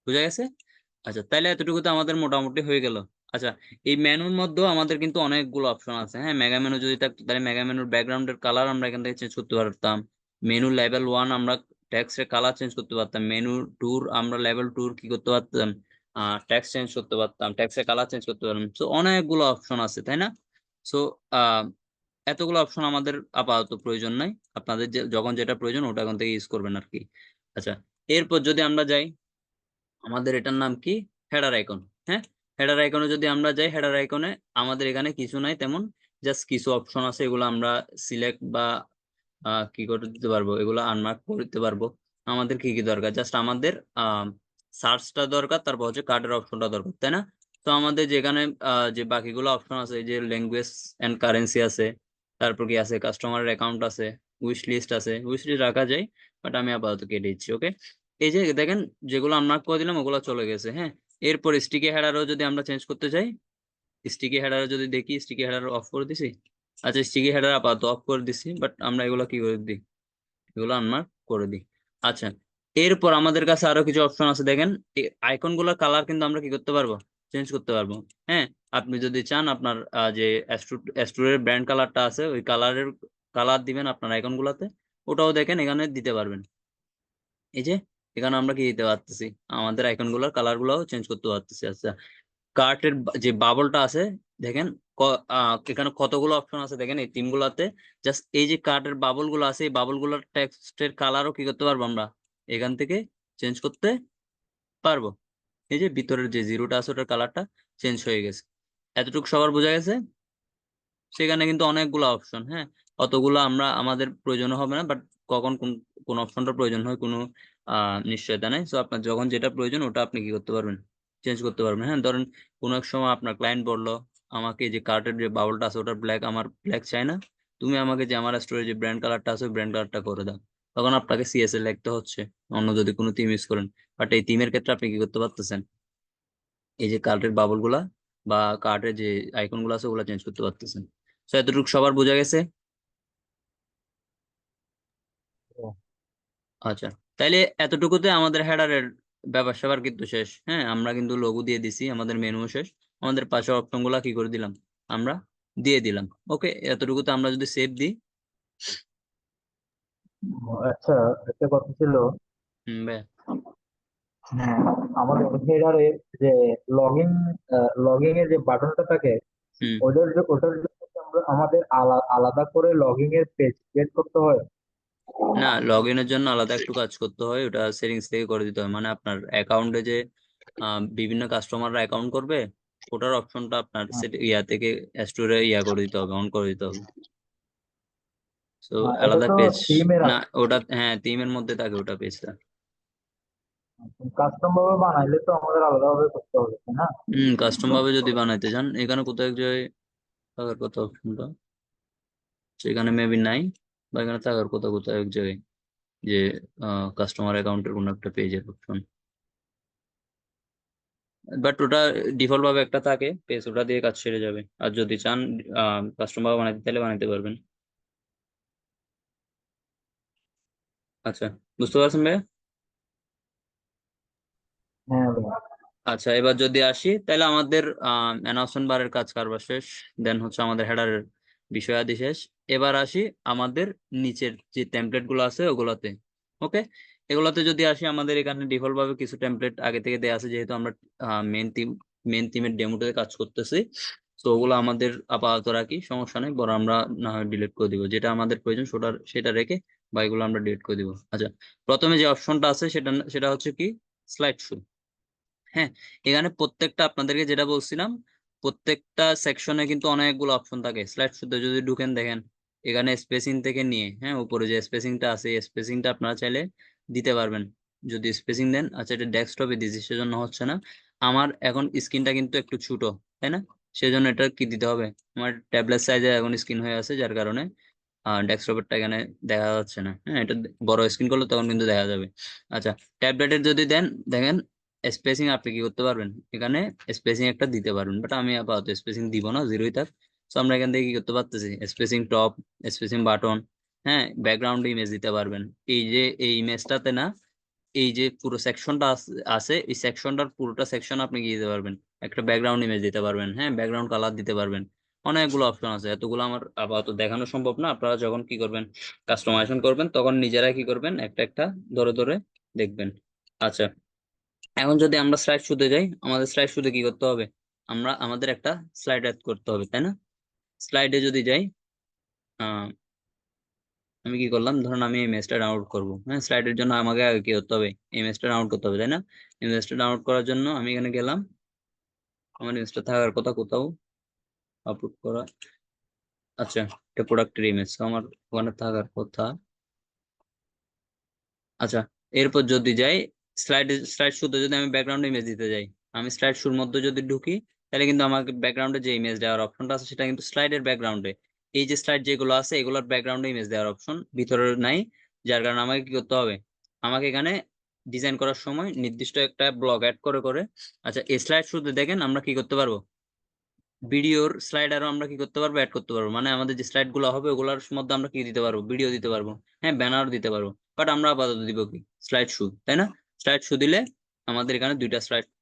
বুঝা গেছে? আচ্ছা, তাহলে এতটুকুতে আমাদের মোটামুটি হয়ে গেল। আচ্ছা, এই মেনুর মধ্যেও আমাদের কিন্তু অনেকগুলো অপশন আছে, হ্যাঁ। মেগা মেনু যদি থাকতো তাহলে মেগা মেনুর ব্যাকগ্রাউন্ডের কালার আমরা এখান থেকে চেঞ্জ করতে পারতাম। মেনু লেভেল 1 আমরা টেক্সটের কালার চেঞ্জ করতে পারতাম। মেনু টুর আমরা লেভেল টুর কি করতে পারতাম, টেক্সট চেঞ্জ করতে পারতাম, টেক্সটের কালার চেঞ্জ করতে পারতাম। তো অনেকগুলো অপশন আছে, তাই না? সো এতগুলো অপশন আমাদের আপাতত প্রয়োজন নাই। আপনাদের যখন যেটা প্রয়োজন ওটা এখান থেকে ইউজ করবেন আর কি। আচ্ছা, এরপর যদি আমরা যাই, আমাদের এটার নাম কি, হেডার আইকন, হ্যাঁ। হেডার আইকনে যদি আমরা যাই, হেডার আইকনে আমাদের এখানে কিছু নাই তেমন, জাস্ট কিছু অপশন আছে, এগুলো আমরা সিলেক্ট বা কি করে দিতে পারবো, এগুলো আনমার্ক করে দিতে পারবো। আমাদের কি কি দরকার, জাস্ট আমাদের সার্চটা দরকার, তারপর হচ্ছে কার্ডের অপশনটা দরকার, তাই না? তো আমাদের যেখানে যে বাকিগুলো অপশন আছে, এই যে ল্যাঙ্গুয়েজ এন্ড কারেন্সি আছে, তারপর কি আছে, কাস্টমারের অ্যাকাউন্ট আছে, উইশ লিস্ট আছে, উইশ লিস্ট রাখা যায়, বাট আমি আপাতত কেটে দিচ্ছি, ওকে। এই যে দেখেন, যেগুলো আনমার্ক করে দিলাম ওগুলো চলে গেছে, হ্যাঁ। এরপর স্টিকি হেডারও যদি আমরা চেঞ্জ করতে চাই, স্টিকি হেডার যদি দেখি, স্টিকি হেডার অফ করে দিছি। আচ্ছা, স্টিকি হেডার আপাতত অফ করে দিছি, বাট আমরা এগুলো কি করে দিই, এগুলো আনমার্ক করে দিই। আচ্ছা, এরপর আমাদের কাছে আরো কিছু অপশন আছে, দেখেন এই আইকন গুলোর কালার কিন্তু আমরা কি করতে পারবো, চেঞ্জ করতে পারবো, হ্যাঁ। আপনি যদি চান আপনার যে অ্যাস্ট্রোর ব্র্যান্ড কালারটা আছে, ওই কালারের কালার দিবেন আপনার আইকন গুলাতে, ওটাও দেখেন এখানে দিতে পারবেন। এই যে এখানে আমরা কি দিতে পারতেছি, আমাদের আইকন গুলোর কালার গুলাও চেঞ্জ করতে পারতেছি। আচ্ছা, কার্টের যে বাবলটা আছে, দেখেন এখানে কতগুলো অপশন আছে, দেখেন এই তিন গুলাতে। জাস্ট এই যে কার্টের বাবল গুলো আছে, এই বাবল গুলোর টেক্সটের কালারও কি করতে পারবো, আমরা এখান থেকে চেঞ্জ করতে পারবো। এই যে ভিতরের যে জিরোটা আছে ওটার কালারটা চেঞ্জ হয়ে গেছে। এতটুকু সবার বোঝা গেছে? সেখানে কিন্তু অনেকগুলো অপশন, হ্যাঁ। অতগুলো আমরা আমাদের প্রয়োজন হবে না, বাট কখন কোন কোন অপশনটা প্রয়োজন হয় কোনো নিশ্চয়তা নাই। তো আপনার যখন যেটা প্রয়োজন ওটা আপনি কি করতে পারবেন, চেঞ্জ করতে পারবেন, হ্যাঁ। ধরেন কোনো এক সময় আপনার ক্লায়েন্ট বললো, আমাকে যে কার্টের যে বাউলটা আছে ওটা ব্ল্যাক, আমার ব্ল্যাক চাই না, তুমি আমাকে যে আমার স্টোরে যে ব্র্যান্ড কালারটা আছে ওই ব্র্যান্ড কালারটা করে দাও। তখন আপনাকে সিএসএল লিখতে হচ্ছে, অন্য যদি কোনো থিম ইউজ করেন। বাট এই থিমের ক্ষেত্রে আপনি কি করতে পারতেছেন, এই যে কার্টের বাবল গুলা বা কার্টের যে আইকন গুলো আছে ওগুলা চেঞ্জ করতে পারতেছেন। তো এতটুকু সবার বোঝা গেছে? আচ্ছা, তাইলে এতটুকুতে আমাদের হেডারের ব্যাপার স্যাপার কিন্তু শেষ, হ্যাঁ। আমরা কিন্তু লোগো দিয়ে দিছি, আমাদের মেনু শেষ, আমাদের পাশের অপশন গুলা কি করে দিলাম, আমরা দিয়ে দিলাম, ওকে। এতটুকুতে আমরা যদি সেভ দিই, আচ্ছা, একটা কথা ছিল। ভাই, হ্যাঁ, আমাদের হেডারে যে লগইন লগইন এর যে বাটনটা থাকে, হুম। ওটার জন্য কি আমরা আমাদের আলাদা করে লগইন এর পেজ ক্রিয়েট করতে হয়? না, লগ ইনের জন্য আলাদা একটু কাজ করতে হয়, ওটা সেটিংস থেকে করে দিতে হয়। মানে আপনার অ্যাকাউন্টে যে বিভিন্ন কাস্টমাররা অ্যাকাউন্ট করবে, ওটার অপশনটা আপনার সেট ইয়া থেকে স্টোরে ইয়া করে দিতে হবে, অন করে দিতে হবে। তো এটা আলাদা তো পেজ, থিমের না ওটা হ্যাঁ থিমের মধ্যে থাকে ওটা পেজটা। কাস্টম ভাবে বানাইলে তো আমাদের আলাদা ভাবে করতে হবে, তাই না? কাস্টম ভাবে যদি বানাইতে চান, এখানে কোথাও এক জায়গায় থাকার কথা অপশনটা, সেখানে মেবি নাই, বা এখানে থাকার কথা কোথাও এক জায়গায়, যে কাস্টমার অ্যাকাউন্টের কোনো একটা পেজের অপশন। বাট ওটা ডিফল্ট ভাবে একটা থাকে পেজ, ওটা দিয়ে কাজ সেরে যাবে। আর যদি চান কাস্টম ভাবে বানাইতে, তাহলে বানাইতে পারবেন। আচ্ছা, বুঝতে পারছেন ভাই? হ্যাঁ ভাই। আচ্ছা, এবার যদি আসি, তাহলে আমাদের অ্যানাউন্সমেন্ট বারের কাজ কারবার শেষ, দেন হচ্ছে আমাদের হেডারের বিষয়াদি শেষ। এবার আসি আমাদের নিচের যে টেমপ্লেট গুলো আছে ওগুলাতে, ওকে। এগুলাতে যদি আসি, আমাদের এখানে ডিফল্ট ভাবে কিছু টেমপ্লেট আগে থেকে দেওয়া আছে, যেহেতু আমরা মেন থিমের ডেমোতে কাজ করতেছি। তো ওগুলো আমাদের আপাতত রাখি, সমস্যা নেই, বড় আমরা না হয় ডিলিট করে দিব, যেটা আমাদের প্রয়োজন সেটা রেখে বা এগুলো আমরা ডিলিট করে দিব। আচ্ছা, প্রথমে যে অপশনটা আছে সেটা হচ্ছে কি, স্লাইড শো। হ্যাঁ, এখানে প্রত্যেকটা আপনাদেরকে যেটা বলছিলাম, প্রত্যেকটা সেকশনে কিন্তু অনেকগুলো অপশন থাকে। স্লাইড শোতে যদি ঢুকেন দেখেন এখানে স্পেসিং থেকে নিয়ে, হ্যাঁ, উপরে যে স্পেসিংটা আছে এই স্পেসিংটা আপনারা চাইলে দিতে পারবেন যদি স্পেসিং দেন। আচ্ছা, এটা ডেস্কটপে দিয়েছি সেজন্য হচ্ছে না। আমার এখন স্ক্রিনটা কিন্তু একটু ছোট, তাই না? সেজন্য এটা কি দিতে হবে, আমার ট্যাবলেট সাইজে এখন স্ক্রিন হয়ে আছে, যার কারণে ডেস্কটপেরটা এখানে দেখা যাচ্ছে না। হ্যাঁ, এটা বড় স্ক্রিন করলে তখন কিন্তু দেখা যাবে। আচ্ছা, ট্যাবলেটের যদি দেন দেখেন স্পেসিং আপনি কি করতে পারবেন, এখানে স্পেসিং একটা দিতে পারবেন, বাট আমি আপাতত স্পেসিং দিব না, জিরোই থাক। তো আমরা এখান থেকে কি করতে পারতেছি, স্পেসিং টপ, স্পেসিং বাটন, হ্যাঁ, ব্যাকগ্রাউন্ড ইমেজ দিতে পারবেন। এই যে এই ইমেজটাতে না, এই যে পুরো সেকশনটা আছে এই সেকশনটার পুরোটা সেকশন আপনি কি দিতে পারবেন, একটা ব্যাকগ্রাউন্ড ইমেজ দিতে পারবেন, হ্যাঁ, ব্যাকগ্রাউন্ড কালার দিতে পারবেন। অনেকগুলো অপশন আছে, এতগুলো আমার আপাতত দেখানো সম্ভব না। আপনারা যখন কি করবেন, কাস্টমাইজেশন করবেন, তখন নিজেরাই কি করবেন, একটা একটা ধরে ধরে দেখবেন। আচ্ছা, এখন যদি আমরা স্লাইড শুতে যাই, আমাদের স্লাইড শুতে কি করতে হবে, আমাদের একটা স্লাইড অ্যাড করতে হবে, তাই না? স্লাইডে যদি যাই, আহ আমি কি করলাম, ধরুন আমি ইমেজটা ডাউনলোড করবো, হ্যাঁ, স্লাইডের জন্য আমাকে আগে কি করতে হবে, ইমেজটা ডাউনলোড করতে হবে, তাই না? ইমেজটা ডাউনলোড করার জন্য আমি এখানে গেলাম, আমার ইমেজটা থাকার কথা কোথাও, আপলোড করা, আচ্ছা, এটা প্রোডাক্টের ইমেজ, আমার ওখানে থাকার কথা। আচ্ছা, এরপর যদি যাই স্লাইড শুতে যদি আমি ব্যাকগ্রাউন্ড ইমেজ দিতে যাই, আমি স্লাইড শুর মধ্যে যদি ঢুকি, তাহলে কিন্তু আমাকে ব্যাকগ্রাউন্ডে যে ইমেজ দেওয়ার অপশনটা আছে সেটা কিন্তু স্লাইডের ব্যাকগ্রাউন্ডে, এই যে স্লাইড যেগুলো আছে এগুলোর ব্যাকগ্রাউন্ডে ইমেজ দেওয়ার অপশন ভিতরে নাই, যার কারণে আমাকে কি করতে হবে, আমাকে এখানে ডিজাইন করার সময় নির্দিষ্ট একটা ব্লক অ্যাড করে করে। আচ্ছা, এই স্লাইড শুতে দেখেন আমরা কি করতে পারবো, ভিডিওর স্লাইড আরো আমরা কি করতে পারবো, অ্যাড করতে পারবো, মানে আমাদের যে স্লাইড গুলো হবে ওগুলোর মধ্যে আমরা কি দিতে পারবো, ভিডিও দিতে পারবো, হ্যাঁ, ব্যানার দিতে পারবো। বাট আমরা আপাতত দিব কি, স্লাইড শো, তাই না? স্লাইড শো দিলে আমাদের এখানে দুইটা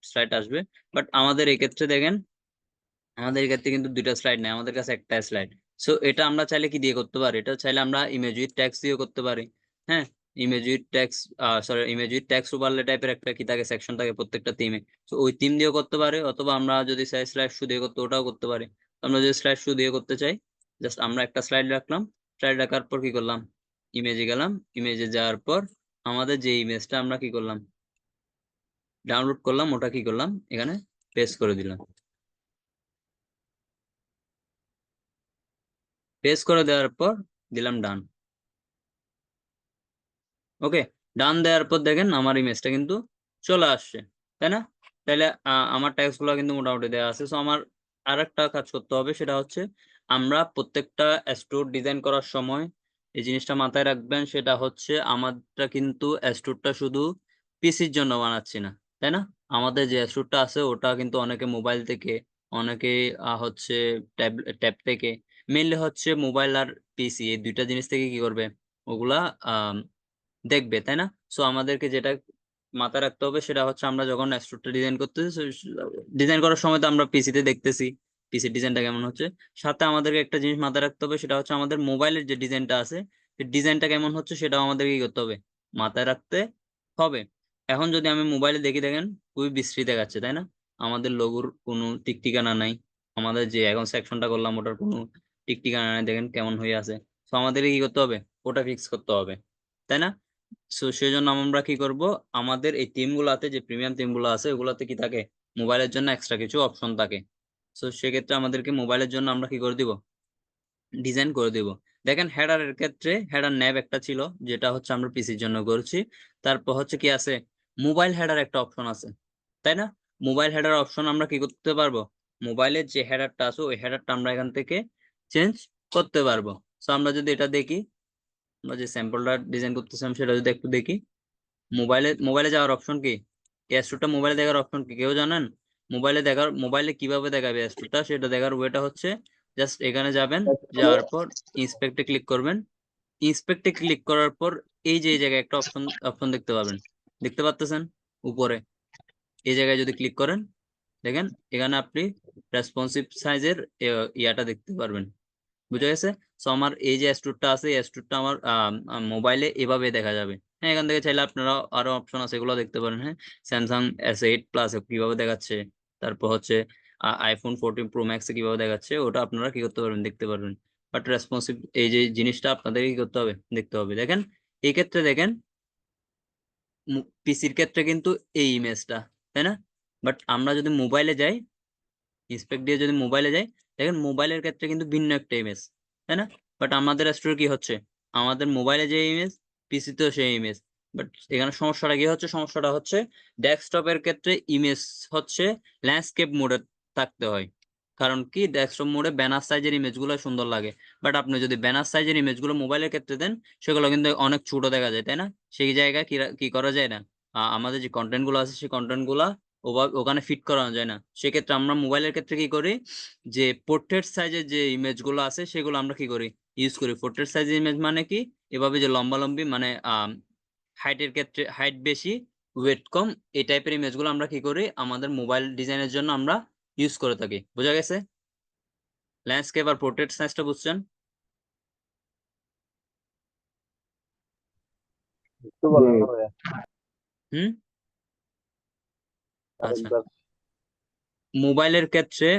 স্লাইড আসবে। বাট আমাদের এক্ষেত্রে দেখেন, আমাদের এক্ষেত্রে কিন্তু দুইটা স্লাইড নেই, আমাদের কাছে একটা স্লাইড। সো এটা আমরা চাইলে কি দিয়ে করতে পারি, এটা চাইলে আমরা ইমেজ উইথ ট্যাক্স দিয়ে করতে পারি। হ্যাঁ, image with tax, sorry, image with tax overlay টাইপের একটা কি থাকে, সেকশন থাকে প্রত্যেকটা থিমে। তো ওই থিম দিয়েও করতে পারে, অথবা আমরা যদি চাই স্লাইড শো দিয়ে করতে, ওটাও করতে পারি। তো আমরা যদি স্লাইড শো দিয়ে করতে চাই, জাস্ট আমরা একটা স্লাইড রাখলাম, স্লাইড রাখার পর কি করলাম, ইমেজে গেলাম, ইমেজে যাওয়ার পর আমাদের যে ইমেজটা আমরা কি করলাম, ডাউনলোড করলাম, ওটা কি করলাম, এখানে পেস্ট করে দিলাম। পেস্ট করে দেওয়ার পর দিলাম ডান। ওকে, ডান দেওয়ার পর দেখেন আমার ইমেজটা কিন্তু চলে আসছে, তাই না? তাহলে আমার ট্যাক্স গুলো কিন্তু মোটামুটি দেওয়া আছে। সো আমার আর একটা কাজ করতে হবে, সেটা হচ্ছে আমরা প্রত্যেকটা স্টোর ডিজাইন করার সময় এই জিনিসটা মাথায় রাখবেন, সেটা হচ্ছে আমাদের কিন্তু স্টোরটা শুধু পিসির জন্য বানাচ্ছি না, তাই না? আমাদের যে স্টোরটা আছে ওটা কিন্তু অনেকে মোবাইল থেকে, অনেকে হচ্ছে ট্যাব থেকে, মেইনলি হচ্ছে মোবাইল আর পিসি এই দুইটা জিনিস থেকে কি করবে, ওগুলা দেখবে, তাই না? সো আমাদেরকে যেটা মাথায় রাখতে হবে সেটা হচ্ছে, আমরা যখন স্টোরটা ডিজাইন করতেছি, ডিজাইন করার সময় তো আমরা পিসিতে দেখতেছি পিসির ডিজাইনটা কেমন হচ্ছে, সাথে আমাদেরকে একটা জিনিস মাথায় রাখতে হবে, সেটা হচ্ছে আমাদের মোবাইলের যে ডিজাইনটা আছে সেই ডিজাইনটা কেমন হচ্ছে সেটাও আমাদেরকে কি করতে হবে, মাথায় রাখতে হবে। এখন যদি আমি মোবাইলে দেখি দেখেন খুবই বিশ্রী দেখাচ্ছে, তাই না? আমাদের লোগোর কোনো টিক ঠিকানা নাই, আমাদের যে এখন সেকশনটা করলাম ওটার কোনো টিক ঠিকানা নাই, দেখেন কেমন হয়ে আছে। তো আমাদেরকে কি করতে হবে, ওটা ফিক্স করতে হবে, তাই না? সো সেই জন্য আমরা কি করব, আমাদের এই টিম গুলাতে যে প্রিমিয়াম টিম গুলো আছে ওগুলাতে কি থাকে, মোবাইলের জন্য এক্সট্রা কিছু অপশন থাকে। সো সেক্ষেত্রে আমাদেরকে মোবাইলের জন্য আমরা কি করে দিব, ডিজাইন করে দিব। দেখেন হেডারের ক্ষেত্রে হেডার ন্যাব একটা ছিল, যেটা হচ্ছে আমরা পিসির জন্য করছি। তারপর হচ্ছে কি আছে, মোবাইল হেডার একটা অপশন আছে, তাই না? মোবাইল হেডার অপশন আমরা কি করতে পারবো, মোবাইলের যে হেডারটা আছে ওই হেডারটা আমরা এখান থেকে চেঞ্জ করতে পারবো। সো আমরা যদি এটা দেখি, আমরা যে স্যাম্পলটা ডিজাইন করতেছিলাম সেটা যদি একটু দেখি, মোবাইলে যাওয়ার অপশন কি, স্টোরটা মোবাইলে দেখার অপশন কি কেউ জানেন? মোবাইলে কিভাবে দেখাবে স্টোরটা, সেটা দেখার ওয়েটা হচ্ছে জাস্ট এখানে যাবেন, যাওয়ার পর ইন্সপেক্টে ক্লিক করবেন। ইন্সপেক্টে ক্লিক করার পর এই যে এই জায়গায় একটা অপশন দেখতে পাবেন, দেখতে পাচ্ছেন উপরে, এই জায়গায় যদি ক্লিক করেন দেখেন এখানে আপনি রেসপন্সিভ সাইজের ইয়াটা দেখতে পারবেন। বুঝা গেছে? সো আমার এই যে স্টোরটা আছে এই স্টোরটা আমার মোবাইলে এভাবে দেখা যাবে। হ্যাঁ, এখান থেকে চাইলে আপনারা আরো অপশন আছে এগুলো দেখতে পারেন। হ্যাঁ, স্যামসাং S8 প্লাস কিভাবে দেখাচ্ছে, তারপর হচ্ছে আইফোন 14 প্রো ম্যাক্সে কিভাবে দেখাচ্ছে ওটা আপনারা কি করতে পারবেন, দেখতে পারবেন। বাট রেসপন্সিভ এই যে জিনিসটা আপনাদের কি করতে হবে, দেখতে হবে। দেখেন এই ক্ষেত্রে দেখেন পিসির ক্ষেত্রে কিন্তু এই ইমেজটা, তাই না? বাট আমরা যদি মোবাইলে যাই, ইন্সপেক্ট দিয়ে যদি মোবাইলে যাই, দেখেন মোবাইলের ক্ষেত্রে কিন্তু ভিন্ন একটা ইমেজ, তাই না? বাট আমাদের স্টোরে কি হচ্ছে, আমাদের মোবাইলে যে ইমেজ পিসিতেও সেই ইমেজ। বাট এখানে সমস্যাটা কি হচ্ছে, সমস্যাটা হচ্ছে ডেস্কটপের ক্ষেত্রে ইমেজ হচ্ছে ল্যান্ডস্কেপ মোডে থাকতে হয়। কারণ কি, ডেস্কটপ মোডে ব্যানার সাইজের ইমেজগুলো সুন্দর লাগে। বাট আপনি যদি ব্যানার সাইজের ইমেজগুলো মোবাইলের ক্ষেত্রে দেন, সেগুলো কিন্তু অনেক ছোট দেখা যায়, তাই না? সেই জায়গায় কি করা যায় না, আমাদের যে কন্টেন্ট গুলো আছে সেই কন্টেন্ট গুলা ওখানে ফিট করানো যায় না। সেক্ষেত্রে আমরা মোবাইলের ক্ষেত্রে কি করি, যে পোর্ট্রেট সাইজের যে ইমেজ গুলো আছে সেগুলো আমরা কি করি, ইউজ করি। পোর্ট্রেট সাইজের ইমেজ মানে কি, এভাবে যে লম্বালম্বি মানে হাইটের ক্ষেত্রে হাইট বেশি ওয়েট কম, এই টাইপের ইমেজ গুলো আমরা কি করি আমাদের মোবাইল ডিজাইনের জন্য আমরা ইউজ করে থাকি। বোঝা গেছে? ল্যান্ডস্কেপ আর পোর্ট্রেট সাইজটা বুঝছেন? একটু বলেন জি না ভাইয়া, হুম, আচ্ছা। আরেকবার। মোবাইলের ক্ষেত্রে,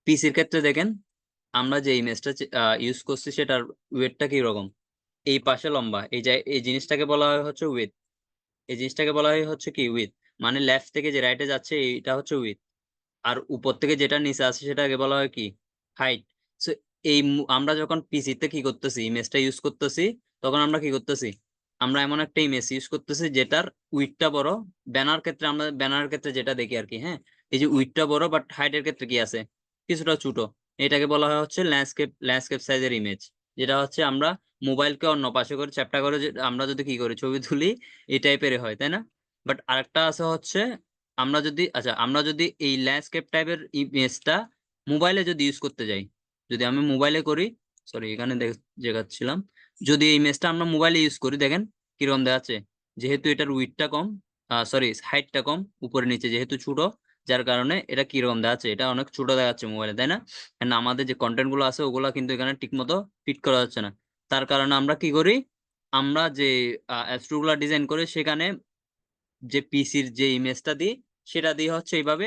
পিসির ক্ষেত্রে দেখেন আমরা যে ইমেজটা ইউজ করছি সেটার ওয়েটটা কি রকম, এই পাশে লম্বা, এই জিনিসটাকে বলা হয় হচ্ছে উইথ। এই জিনিসটাকে বলা হয় হচ্ছে কি উইথ, মানে লেফট থেকে যে রাইটে যাচ্ছে এইটা হচ্ছে উইথ। আর উপর থেকে যেটা নিচে আছে সেটাকে বলা হয় কি হাইট। সো আমরা যখন পিসিতে কি করতেছি, ইমেজটা ইউজ করতেছি, তখন আমরা কি করতেছি, আমরা এমন একটা ইমেজ ইউজ করতেছি যেটার উইথটা বড়। আমরা ব্যানার ক্ষেত্রে যেটা দেখি আর কি, হ্যাঁ, এই যে উইথটা বড় বাট হাইটের ক্ষেত্রে কি আছে, কিছুটা ছোট। এটাকে বলা হয় হচ্ছে ল্যান্ডস্কেপ সাইজের ইমেজ। যেটা হচ্ছে আমরা মোবাইলকে অন্য পাশে করে চ্যাপটা করে আমরা যদি কি করি ছবি তুলি, এই টাইপের হয়, তাই না? বাট আরেকটা আছে হচ্ছে, আমরা যদি এই ল্যান্ডস্কেপ টাইপের ইমেজটা মোবাইলে যদি ইউজ করতে যাই, যদি আমি মোবাইলে করি, সরি এখানে দেখাচ্ছিলাম, যদি এই ইমেজটা আমরা মোবাইলে ইউজ করি, দেখেন কিরকম দেখাচ্ছে। যেহেতু এটার উইডথটা কম, সরি হাইটটা কম, উপরে নিচে যেহেতু ছোট, যার কারণে এটা কিরকম দেখাচ্ছে, এটা অনেক ছোট দেখাচ্ছে মোবাইলে, তাই না? And আমাদের যে কন্টেন্ট গুলো আছে ওগুলা কিন্তু এখানে ঠিক মতো ফিট করা যাচ্ছে না। তার কারণে আমরা কি করি, আমরা যে অ্যাপস গুলা ডিজাইন করি সেখানে যে পিসির যে ইমেজটা দিই সেটা দিয়ে হচ্ছে এইভাবে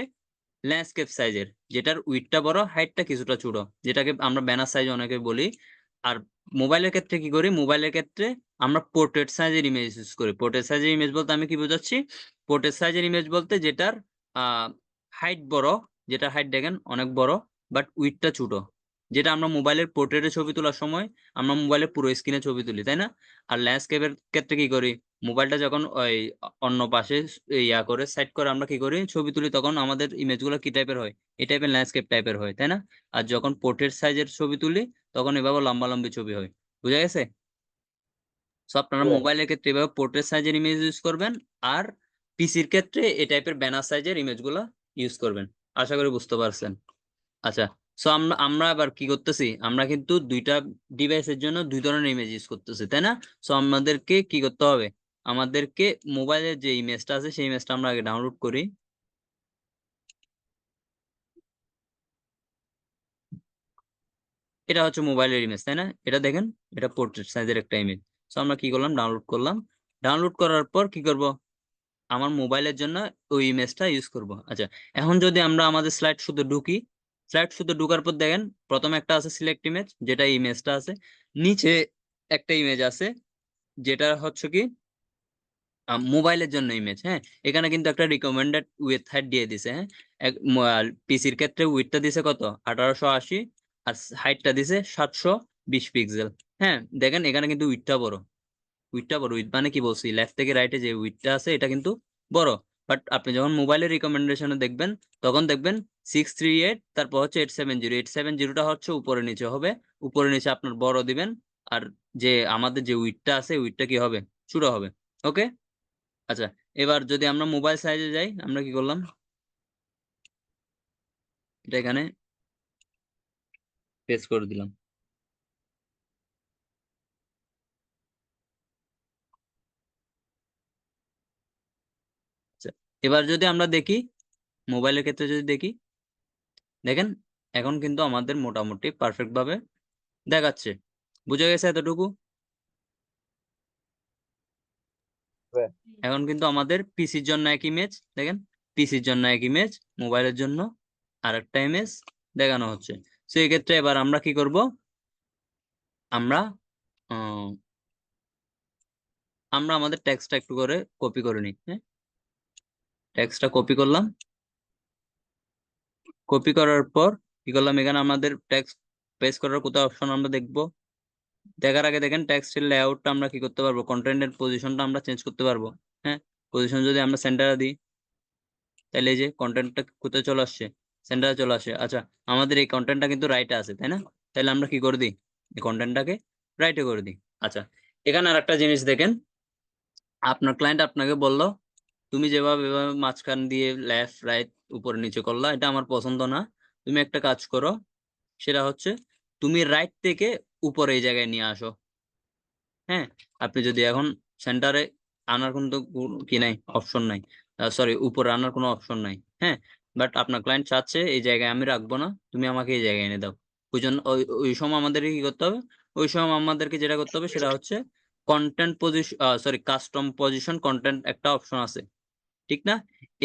ল্যান্ডস্কেপ সাইজের, যেটার উইডথটা বড় হাইটটা কিছুটা ছোট, যেটাকে আমরা ব্যানার সাইজ অনেকে বলি। আর মোবাইলের ক্ষেত্রে কি করি, মোবাইলের ক্ষেত্রে আমরা পোর্ট্রেট সাইজের ইমেজ ইউজ করি। পোর্ট্রেট সাইজের ইমেজ বলতে আমি কি বোঝাচ্ছি, পোর্ট্রেট সাইজের ইমেজ বলতে যেটার হাইট বড়, যেটার হাইট দেখেন অনেক বড় বাট উইডথটা ছোট। যেটা আমরা মোবাইলের পোর্ট্রেটে ছবি তোলার সময় আমরা মোবাইলের পুরো স্ক্রিনে ছবি তুলি, তাই না? আর ল্যান্ডস্কেপের ক্ষেত্রে কি করি, মোবাইলটা যখন ওই অন্য পাশে ইয়া করে সাইড করে আমরা কি করি ছবি তুলি, তখন আমাদের ইমেজ গুলো কি টাইপের হয়, এই টাইপের ল্যান্ডস্কেপ টাইপের হয়, তাই না? আর যখন পোর্ট্রেট সাইজের ছবি তুলি তখন এভাবে লম্বা লম্বি ছবি হয়। বুঝা গেছে? সো আপনারা মোবাইলের ক্ষেত্রে এভাবে পোর্ট্রেট সাইজের ইমেজ ইউজ করবেন, আর পিসির ক্ষেত্রে এই টাইপের ব্যানার সাইজের ইমেজ গুলা ইউজ করবেন। আশা করি বুঝতে পারছেন। আচ্ছা, সো আমরা আবার কি করতেছি, আমরা কিন্তু দুইটা ডিভাইসের জন্য দুই ধরনের ইমেজ ইউজ করতেছি, তাই না? সো আমাদেরকে কি করতে হবে, আমাদেরকে মোবাইলের যে ইমেজটা আছে সেই ইমেজটা আমরা আগে ডাউনলোড করি। এটা হচ্ছে মোবাইলের ইমেজ, তাই না? এটা দেখেন, এটা পোর্ট্রেট সাইজের একটা ইমেজ। সো আমরা কি করলাম, ডাউনলোড করলাম। ডাউনলোড করার পর কি করব, আমার মোবাইলের জন্য ওই ইমেজটা ইউজ করব। আচ্ছা, এখন যদি আমরা আমাদের স্লাইড শুধু ঢুকি, স্লাইড শুধু ঢুকার পর দেখেন প্রথমে একটা আছে সিলেক্ট ইমেজ, যেটা ইমেজটা আছে। নিচে একটা ইমেজ আছে যেটা হচ্ছে কি মোবাইলের জন্য ইমেজ, হ্যাঁ। এখানে কিন্তু একটা রিকমেন্ডেড উইথ হাইট দিয়ে দিছে, হ্যাঁ। পিসির ক্ষেত্রে উইথটা দিছে কত, 1880, আর হাইটটা দিছে 720 পিক্সেল। হ্যাঁ, দেখেন এখানে কিন্তু উইথটা বড় উইথ মানে কি বলছি, লেফট থেকে রাইটে যে উইথটা আছে এটা কিন্তু বড়। বাট আপনি যখন মোবাইলের রিকমেন্ডেশনে দেখবেন তখন দেখবেন 638, তারপর হচ্ছে 870। 870টা হচ্ছে উপরে নিচে হবে, উপরে নিচে আপনার বড় দিবেন। আর যে আমাদের যে উইথটা আছে উইথটা কি হবে, ছোট হবে। ওকে, আচ্ছা। এবার যদি আমরা মোবাইল সাইজে যাই, আমরা কি করলাম, এটা এখানে পেস্ট করে দিলাম। আচ্ছা, এবার যদি আমরা দেখি মোবাইলের ক্ষেত্রে যদি দেখি, দেখেন এখন কিন্তু আমাদের মোটামুটি পারফেক্ট ভাবে দেখাচ্ছে। বুঝা গেছে এতটুকু? এখন কিন্তু আমাদের পিসির জন্য এক ইমেজ, দেখেন পিসির জন্য এক ইমেজ, মোবাইলের জন্য আর একটা ইমেজ দেখানো হচ্ছে। তো এই ক্ষেত্রে এবার আমরা কি করব, আমরা আহ, আমরা আমাদের টেক্সটটা একটু করে কপি করে নিই। হ্যাঁ, টেক্সটটা কপি করলাম। কপি করার পর কি করলাম, এখানে আমাদের টেক্সট পেস্ট করার কোথাও অপশন আমরা দেখবো। দেখার আগে দেখেন টেক্সটের লেআউটটা আমরা কি করতে পারবো, কন্টেন্টের পজিশনটা আমরা চেঞ্জ করতে পারবো। হ্যাঁ, পজিশন যদি আমরা সেন্টারে দিই, তাহলে এই যে কন্টেন্টটা কোথায় চলে আসছে, সেন্টারে চলে আসে। আচ্ছা, আমাদের এই কন্টেন্টটা কিন্তু রাইটে আছে, তাই না? তাহলে আমরা কি করে দিই, এই কন্টেন্টটাকে রাইটে করে দিই। আচ্ছা, এখানে আর একটা জিনিস দেখেন, আপনার ক্লায়েন্ট আপনাকে বলল তুমি যেভাবে এভাবে মাঝখান দিয়ে লেফট রাইট উপরে নিচে করলা, এটা আমার পছন্দ না। তুমি একটা কাজ করো, সেটা হচ্ছে তুমি রাইট থেকে উপরে এই জায়গায় নিয়ে আসো। হ্যাঁ, আপনি যদি এখন সেন্টারে আনার কিন্তু কি নাই, অপশন নাই, সরি উপরে আনার কোনো অপশন নাই। হ্যাঁ, বাট আপনার ক্লায়েন্ট চাচ্ছে এই জায়গায় আমি রাখবো না, তুমি আমাকে এই জায়গায় এনে দাও। ওই জন্য ওই ওই সময় আমাদেরকে কি করতে হবে, ওই সময় আমাদেরকে যেটা করতে হবে সেটা হচ্ছে content position, sorry custom position content একটা অপশন আছে, ঠিক না?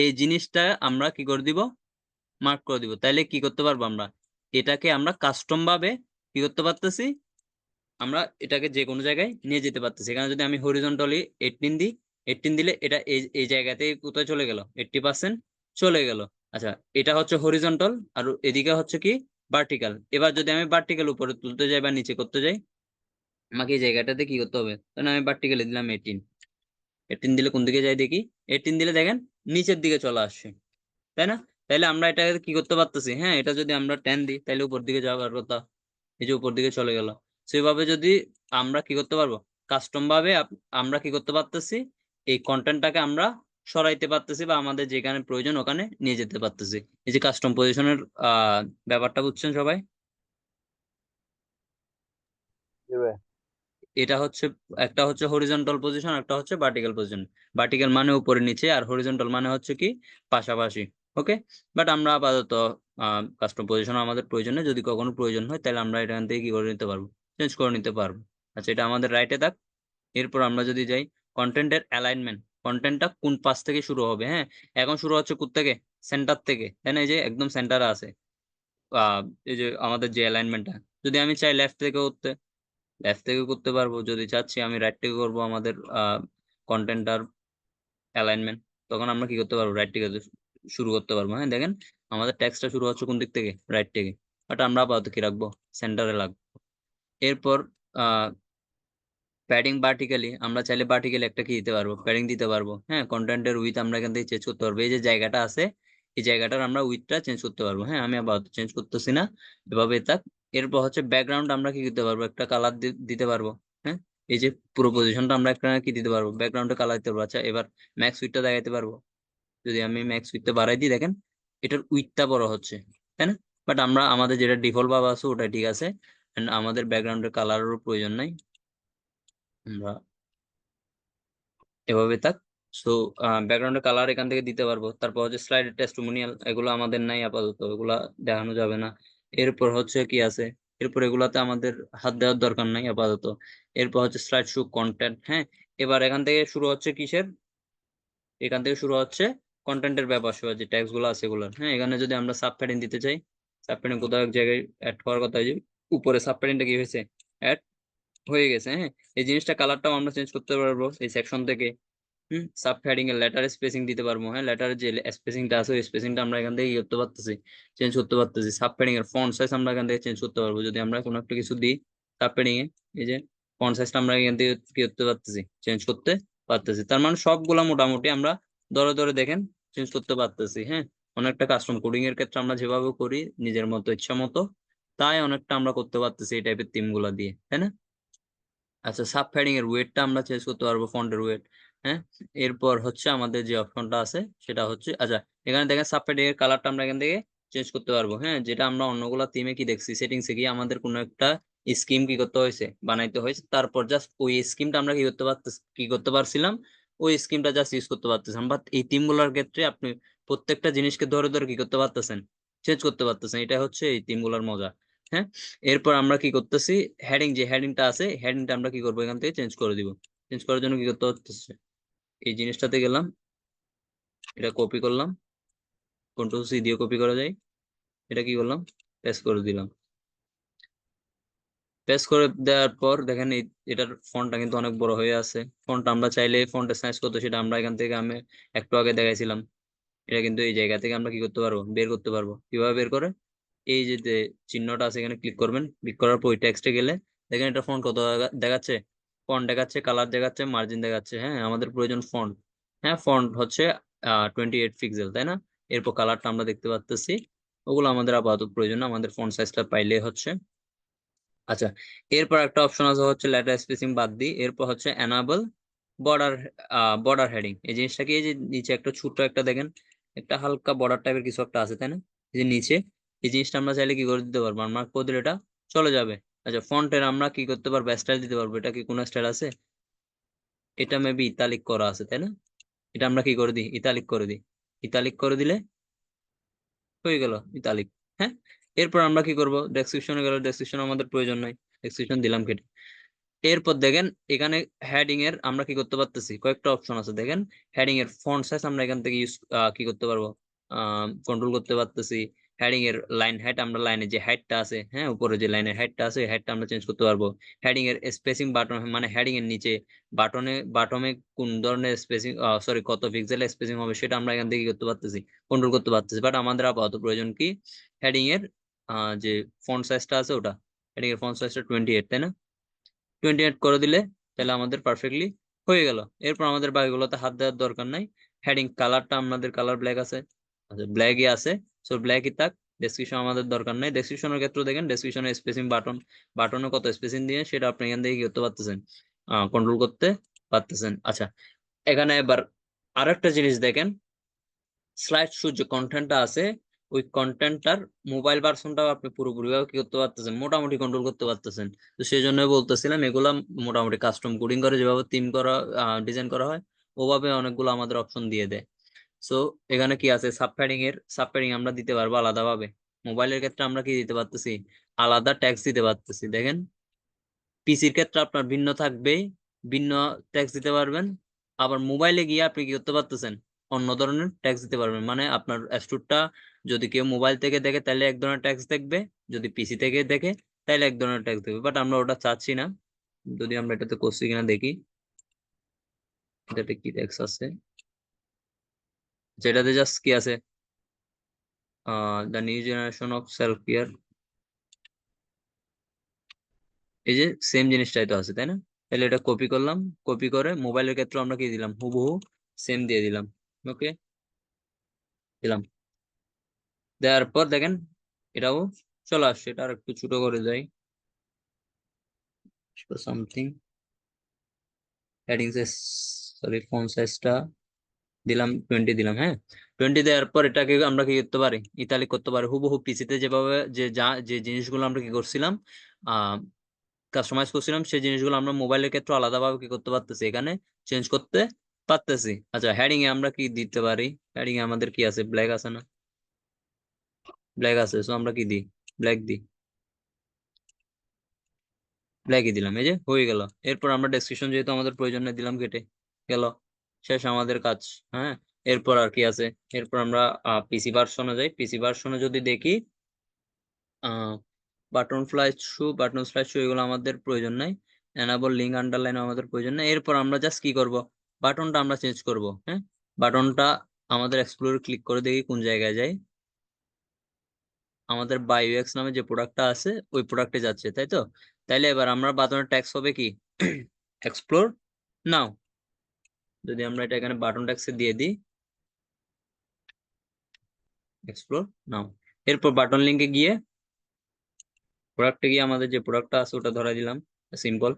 এই জিনিসটা আমরা কি করে দিব, মার্ক করে দিব। তাইলে কি করতে পারবো, আমরা এটাকে আমরা কাস্টম ভাবে কি করতে পারতেছি, আমরা এটাকে যে কোনো জায়গায় নিয়ে যেতে পারতেছি। এখানে যদি আমি হরিজন্টালি 18 দিই, 18 দিলে এটা এই এই জায়গাতে কোথায় চলে গেল, 80% চলে গেল। আচ্ছা, এটা হচ্ছে হরিজন্টাল, আর এদিকে হচ্ছে কি ভার্টিক্যাল। এবার যদি আমি ভার্টিক্যাল উপরে তুলতে যাই বা নিচে করতে যাই, আমাকে এই জায়গাটাতে কি করতে হবে, তাহলে আমি ভার্টিক্যালে দিলাম 18। 18 দিলে কোন দিকে যাই দেখি, 18 দিলে দেখেন নিচের দিকে চলে আসছে, তাই না? তাইলে আমরা এটা কি করতে পারতেছি, হ্যাঁ এটা যদি আমরা 10 দিই তাহলে উপর দিকে যাওয়ার কথা, এই যে উপর দিকে চলে গেল। সেভাবে যদি আমরা কি করতে পারবো, কাস্টম ভাবে আমরা কি করতে পারতেছি, এই কন্টেন্টটাকে আমরা সরাইতে পারতেছি বা আমাদের যেখানে প্রয়োজন ওখানে নিয়ে যেতে পারতেছি। এই যে কাস্টম পজিশনের ব্যাপারটা বুঝছেন সবাই? এটা হচ্ছে, একটা হচ্ছে হরিজন্টাল পজিশন, একটা হচ্ছে ভার্টিক্যাল পজিশন। ভার্টিক্যাল মানে উপরে নিচে, আর হরিজন্টাল মানে হচ্ছে কি পাশাপাশি। ওকে, বাট আমরা আপাতত কাস্টম পজিশন আমাদের প্রয়োজন নেই, যদি কখনো প্রয়োজন হয় তাহলে আমরা এখান থেকে কি করে নিতে পারবো, চেঞ্জ করে নিতে পারবো। আচ্ছা, এটা আমাদের রাইটে থাক। এরপর আমরা যদি যাই কন্টেন্টের অ্যালাইনমেন্ট, কন্টেন্টটা কোন পাশ থেকে শুরু হবে। হ্যাঁ, এখন শুরু হচ্ছে কোথা থেকে, সেন্টার থেকে, তাই না? এই যে একদম সেন্টারে আছে আহ এই যে আমাদের যে অ্যালাইনমেন্টটা, যদি আমি চাই লেফট থেকে করতে, লেফট থেকে করতে পারবো। যদি চাচ্ছি আমি রাইট থেকে করবো আমাদের কন্টেন্ট আর অ্যালাইনমেন্ট, তখন আমরা কি করতে পারবো, রাইট থেকে শুরু করতে পারবো। হ্যাঁ, দেখেন আমাদের টেক্সটটা শুরু হচ্ছে কোন দিক থেকে, রাইট থেকে। বাট আমরা আপাতত কি রাখবো, সেন্টারে রাখবো। এরপর প্যাডিং ভার্টিক্যালি, আমরা চাইলে ভার্টিক্যালি একটা কি দিতে পারবো, প্যাডিং দিতে পারবো। হ্যাঁ, কন্টেন্টের উইথ আমরা এখান থেকে চেঞ্জ করতে পারবো। এই যে জায়গাটা আছে, এই জায়গাটার আমরা উইথটা চেঞ্জ করতে পারবো। হ্যাঁ, আমি আপাতত চেঞ্জ করতেছি না, এভাবে থাক। এরপর হচ্ছে ব্যাকগ্রাউন্ড আমরা কি দিতে পারবো, একটা কালার দিতে পারবো। হ্যাঁ, এই যে পুরো পজিশনটা আমরা একটা কি দিতে পারবো, ব্যাকগ্রাউন্ডে কালার দিতে পারবো। আচ্ছা, এবার ম্যাক্স উইথটা দেখাইতে পারবো। যদি আমি ম্যাক্স উইথটা বাড়াই দিই, দেখেন এটার উইথটা বড় হচ্ছে, তাই না? বাট আমরা আমাদের যেটা ডিফল্ট ভাবে আছে ওটা ঠিক আছে, and আমাদের ব্যাকগ্রাউন্ডের কালারেরও প্রয়োজন নাই, আমরা এভাবে থাক। সো ব্যাকগ্রাউন্ডের কালার এখান থেকে দিতে পারবো। তারপর হচ্ছে স্লাইড টেস্টিমোনিয়াল, এগুলো আমাদের নাই আপাতত, এগুলা দেখানো যাবে না। এরপর হচ্ছে কি আছে, এরপর এগুলাতে আমাদের হাত দেওয়ার দরকার নাই আপাতত। এরপর হচ্ছে স্লাইড শো কন্টেন্ট। হ্যাঁ, এবার এখান থেকে শুরু হচ্ছে কিসের, এখান থেকে শুরু হচ্ছে কন্টেন্টের ব্যাপার স্যাপার, যে ট্যাক্স গুলো আছে এগুলোর। হ্যাঁ, এখানে যদি আমরা সাব প্যাডিং দিতে চাই, সাব প্যাডিং কোথাও এক জায়গায় অ্যাড হওয়ার কথা, যে উপরে সাব প্যাডিংটা কি হয়েছে, অ্যাড হয়ে গেছে। হ্যাঁ, এই জিনিসটা কালারটাও আমরা চেঞ্জ করতে পারবো এই সেকশন থেকে। সাব হেডিং এর লেটার স্পেসিং দিতে পারবো। হ্যাঁ, লেটারের যে স্পেসিংটা আছে ওই স্পেসিংটা আমরা এখান থেকে করতে পারতেছি, চেঞ্জ করতে পারতেছি। সাব হেডিং এর ফন্ট সাইজ আমরা এখান থেকে চেঞ্জ করতে পারবো, যদি আমরা কোনো একটা কিছু দিই সাব হেডিং এ, এই যে ফন্ট সাইজটা আমরা এখান থেকে কি করতে পারতেছি, চেঞ্জ করতে পারতেছি। তার মানে সবগুলা মোটামুটি আমরা ধরে ধরে দেখেন চেঞ্জ করতে পারতেছি। হ্যাঁ, অনেকটা কাস্টম কোডিং এর ক্ষেত্রে আমরা যেভাবে করি নিজের মতো ইচ্ছা মতো, তাই অনেকটা আমরা করতে পারতেছি এই টাইপের থিম গুলা দিয়ে, তাই না? আচ্ছা, সাব হেডিং এর ওয়েটটা আমরা চেঞ্জ করতে পারবো, ফন্টের ওয়েট। হ্যাঁ, এরপর হচ্ছে আমাদের যে অপশনটা আছে সেটা হচ্ছে, আচ্ছা এখানে দেখেন সাব হেডিং এর কালারটা আমরা এখান থেকে চেঞ্জ করতে পারবো। হ্যাঁ, যেটা আমরা অন্যগুলা থিমে কি দেখছি, সেটিংসে গিয়ে আমাদের কোনো একটা স্কিম কি করতে হয়েছে, বানাইতে হয়েছে, তারপর জাস্ট ওই স্কিমটা আমরা কি করতে পারছিলাম, ওই স্কিমটা জাস্ট ইউজ করতে পারতেছিলাম। বাট এই থিম গুলোর ক্ষেত্রে আপনি প্রত্যেকটা জিনিসকে ধরে ধরে কি করতে পারতেছেন, চেঞ্জ করতে পারতেছেন। এটা হচ্ছে এই থিম গুলার মজা। হ্যাঁ, এরপর আমরা কি করতেছি, হেডিং, যে হেডিংটা আছে হেডিংটা আমরা কি করবো, এখান থেকে চেঞ্জ করে দিব। চেঞ্জ করার জন্য কি করতে হচ্ছে, এই জিনিসটাতে গেলাম, এটা কপি করলাম, কন্ট্রোল সি দিয়ে কপি করা যায়। এটা কি করলাম, পেস্ট করে দিলাম। পেস্ট করে দেওয়ার পর দেখেন এটার ফন্টটা কিন্তু অনেক বড় হয়ে আছে। ফন্ট আমরা চাইলে ফন্টের সাইজ কত সেটা আমরা এখান থেকে আমি একটু আগে দেখাইছিলাম। এটা কিন্তু এই জায়গা থেকে আমরা কি করতে পারবো, বের করতে পারবো। কিভাবে বের করে, এই যে চিহ্নটা আছে এখানে ক্লিক করবেন। ক্লিক করার পর ওই টেক্সটে গেলে দেখেন এটা ফন্ট কত দেখাচ্ছে, ফন্ট দেখাচ্ছে, কালার দেখাচ্ছে, মার্জিন দেখাচ্ছে। হ্যাঁ, আমাদের প্রয়োজন ফন্ট। হ্যাঁ, ফন্ট হচ্ছে 28 পিক্সেল, তাই না? এরপর কালারটা আমরা দেখতে পাচ্তেছি, ওগুলো আমাদের আপাতত প্রয়োজন না, আমাদের ফন্ট সাইজটা পাইলে হচ্ছে। আচ্ছা, এরপর একটা অপশন আছে হচ্ছে লেটার স্পেসিং বাদ দিই, এরপর হচ্ছে এনাবল বর্ডার বর্ডার হেডিং। এই জিনিসটা কি, এই যে নিচে একটা ছোট্ট একটা দেখেন একটা হালকা বর্ডার টাইপের কিছু একটা আছে, তাই না? এই যে নিচে এই জিনিসটা আমরা চাইলে কি করে দিতে পারবো, মার্ক করে দিলে এটা চলে যাবে। আচ্ছা, ফন্টের আমরা কি করতে পারবো, স্টাইল দিতে পারবো। এটা কি কোনো স্টাইল আছে? এটা মেবি ইতালিক করা আছে, তাই না? এটা আমরা কি করে দিই, ইতালিক করে দিই। ইতালিক করে দিলে হয়ে গেল ইতালিক। হ্যাঁ, এরপর আমরা কি করব, ডেসক্রিপশনে গেল, ডেসক্রিপশন আমাদের প্রয়োজন নাই, ডেসক্রিপশন দিলাম কেটে। এরপর দেখেন এখানে হেডিং এর আমরা কি করতে পারতেছি, কয়েকটা অপশন আছে দেখেন। হেডিং এর ফন্ট সাইজ আমরা এখান থেকে কি করতে পারবো, কন্ট্রোল করতে পারতেছি। হেডিং এর লাইন হাইট, আমরা লাইনে যে হাইটটা আছে, হ্যাঁ উপরে যে লাইনের হাইটটা আছে, হাইটটা আমরা চেঞ্জ করতে পারবো। হেডিং এর স্পেসিং বাটন, মানে হেডিং এর নিচে বাটনে কোন ধরনের স্পেসিং, সরি কত পিক্সেলের স্পেসিং হবে সেটা আমরা এখান থেকে কি করতে পারতেছি, কন্ট্রোল করতে পারতেছি। বাট আমাদের আপাতত প্রয়োজন কি, হেডিং এর যে ফন্ট সাইজটা আছে ওটা, হেডিং এর ফন্ট সাইজটা 28, তাই না? 28 করে দিলে তাহলে আমাদের পারফেক্টলি হয়ে গেল। এরপর আমাদের বাকিগুলোতে হাত দেওয়ার দরকার নাই। হেডিং কালারটা আমাদের কালার ব্ল্যাক আছে, আচ্ছা ব্ল্যাকই আছে, সো ব্ল্যাকই থাক। ডেসক্রিপশন আমাদের দরকার নাই। ডেসক্রিপশনের ক্ষেত্রে দেখেন ডেসক্রিপশনে স্পেসিং বাটনে কত স্পেসিং দিয়ে সেটা আপনি এখান থেকে কি করতে পারতেছেন, কন্ট্রোল করতে পারতেছেন। আচ্ছা, এখানে এবার আরেকটা জিনিস দেখেন, স্লাইড শো যে কন্টেন্টটা আছে, ওই কন্টেন্টটার মোবাইল ভার্সনটাও আপনি পুরোপুরি কি করতে পারতেছেন, মোটামুটি কন্ট্রোল করতে পারতেছেন। তো সেই জন্য বলতেছিলাম এগুলা মোটামুটি কাস্টম কোডিং করে যেভাবে থিম করা ডিজাইন করা হয়, ওভাবে অনেকগুলো আমাদের অপশন দিয়ে দেয়। সো এখানে কি আছে, সাবহেডিং আমরা দিতে পারবো আলাদাভাবে। মোবাইলের ক্ষেত্রে আমরা কি দিতে পারতেছি, আলাদা ট্যাক্স দিতে পারতেছি। দেখেন পিসির ক্ষেত্রে আপনার ভিন্ন থাকবে, ভিন্ন ট্যাক্স দিতে পারবেন। আবার মোবাইলে গিয়ে আপনি কি করতে পারতেছেন, অন্য ধরনের ট্যাক্স দিতে পারবেন। মানে আপনার স্টোরটা যদি কেউ মোবাইল থেকে দেখে তাহলে এক ধরনের ট্যাক্স দেখবে, যদি পিসি থেকে দেখে তাহলে এক ধরনের ট্যাক্স দেখবে। বাট আমরা ওটা চাচ্ছি না। যদি আমরা এটাতে করছি কিনা দেখি, এটাতে কি ট্যাক্স আছে, যেটাতে জাস্ট কি আছে, the new generation of self care, এই যে সেম জিনিসটাই তো আছে, তাই না? তাহলে এটা কপি করলাম, কপি করে মোবাইলের ক্ষেত্রে আমরা কি দিলাম, হুবহু সেম দিয়ে দিলাম। ওকে, দিলাম। দেওয়ার পর দেখেন এটাও চলে আসছে। এটা আর একটু ছোট করে যাই, সামথিং হেডিং সরি ফন্ট সাইজটা দিলাম 20 দিলাম। হ্যাঁ, 20 দেওয়ার পর এটাকে আমরা কি করতে পারি, ইতালিক করতে পারি। হুবহু পিসিতে যেভাবে যে জিনিসগুলো আমরা কি করছিলাম, আহ কাস্টমাইজ করছিলাম, সেই জিনিসগুলো আমরা মোবাইলের ক্ষেত্রে আলাদাভাবে কি করতে পারতেছি, এখানে চেঞ্জ করতে পারতেছি। আচ্ছা, হেডিং এ আমরা কি দিতে পারি, হেডিং এ আমাদের কি আছে, ব্ল্যাক আছে না, ব্ল্যাক আছে, সো আমরা কি দিই, ব্ল্যাক দিই, ব্ল্যাকই দিলাম। এই যে হয়ে গেল। এরপর আমরা ডেসক্রিপশন যেহেতু আমাদের প্রয়োজন নেই দিলাম, কেটে গেল, শেষ আমাদের কাজ। হ্যাঁ, এরপর আর কি আছে, এরপর আমরা পিসি ভার্সনে যাই। পিসি ভার্সনে যদি দেখি, বাটন স্লাইড শো এগুলো আমাদের প্রয়োজন নাই। এনাবল লিঙ্ক আন্ডারলাইন আমাদের প্রয়োজন নাই। এরপর আমরা জাস্ট কি করব, বাটনটা আমরা চেঞ্জ করব। হ্যাঁ, বাটনটা আমাদের এক্সপ্লোর ক্লিক করে দেখি কোন জায়গায় যায়। আমাদের বায়োএক্স নামে যে প্রোডাক্টটা আছে ওই প্রোডাক্টে যাচ্ছে, তাই তো? তাইলে এবার আমরা বাটনের ট্যাক্স হবে কি, এক্সপ্লোর নাও। যদি আমরা এটা এখানে বাটন ট্যাক্সে দিয়ে দিই, এক্সপ্লোর নাও। এরপর বাটন লিঙ্কে গিয়ে প্রোডাক্টে গিয়ে আমাদের যে প্রোডাক্টটা আছে ওটা ধরা দিলাম, সিম্পল।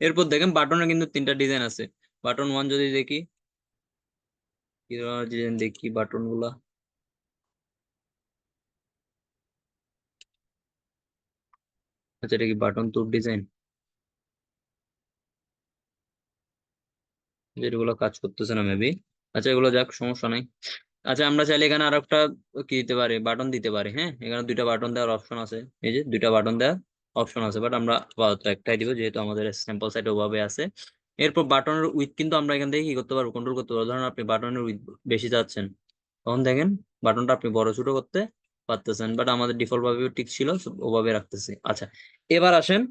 এরপর দেখেন বাটনের কিন্তু 3টা ডিজাইন আছে। বাটন 1 যদি দেখি, কি ধরনের ডিজাইন দেখি বাটন গুলা, আচ্ছা এটা কি বাটন 2 ডিজাইন, যেগুলো কাজ করতেছে না মেবি। আচ্ছা এগুলো যাক, সমস্যা নাই। আচ্ছা, আমরা চাইলে এখানে আর একটা কি দিতে পারি, বাটন দিতে পারি। হ্যাঁ, এখানে 2টা বাটন দেওয়ার অপশন আছে, এই যে 2টা বাটন দেওয়ার অপশন আছে। বাট আমরা আপাতত একটাই দিব যেহেতু আমাদের স্যাম্পল সাইটে ওভাবে আছে। এরপর বাটনের উইথ কিন্তু আমরা এখান থেকে কি করতে পারবো, কন্ট্রোল করতে পারবো। ধরুন আপনি বাটনের উইথ বেশি চাচ্ছেন, তখন দেখেন বাটনটা আপনি বড় ছোট করতে পারতেছেন, বাট আমাদের ডিফল্ট ভাবে ঠিক ছিল, so ওভাবে রাখতেছি। আচ্ছা, এবার আসেন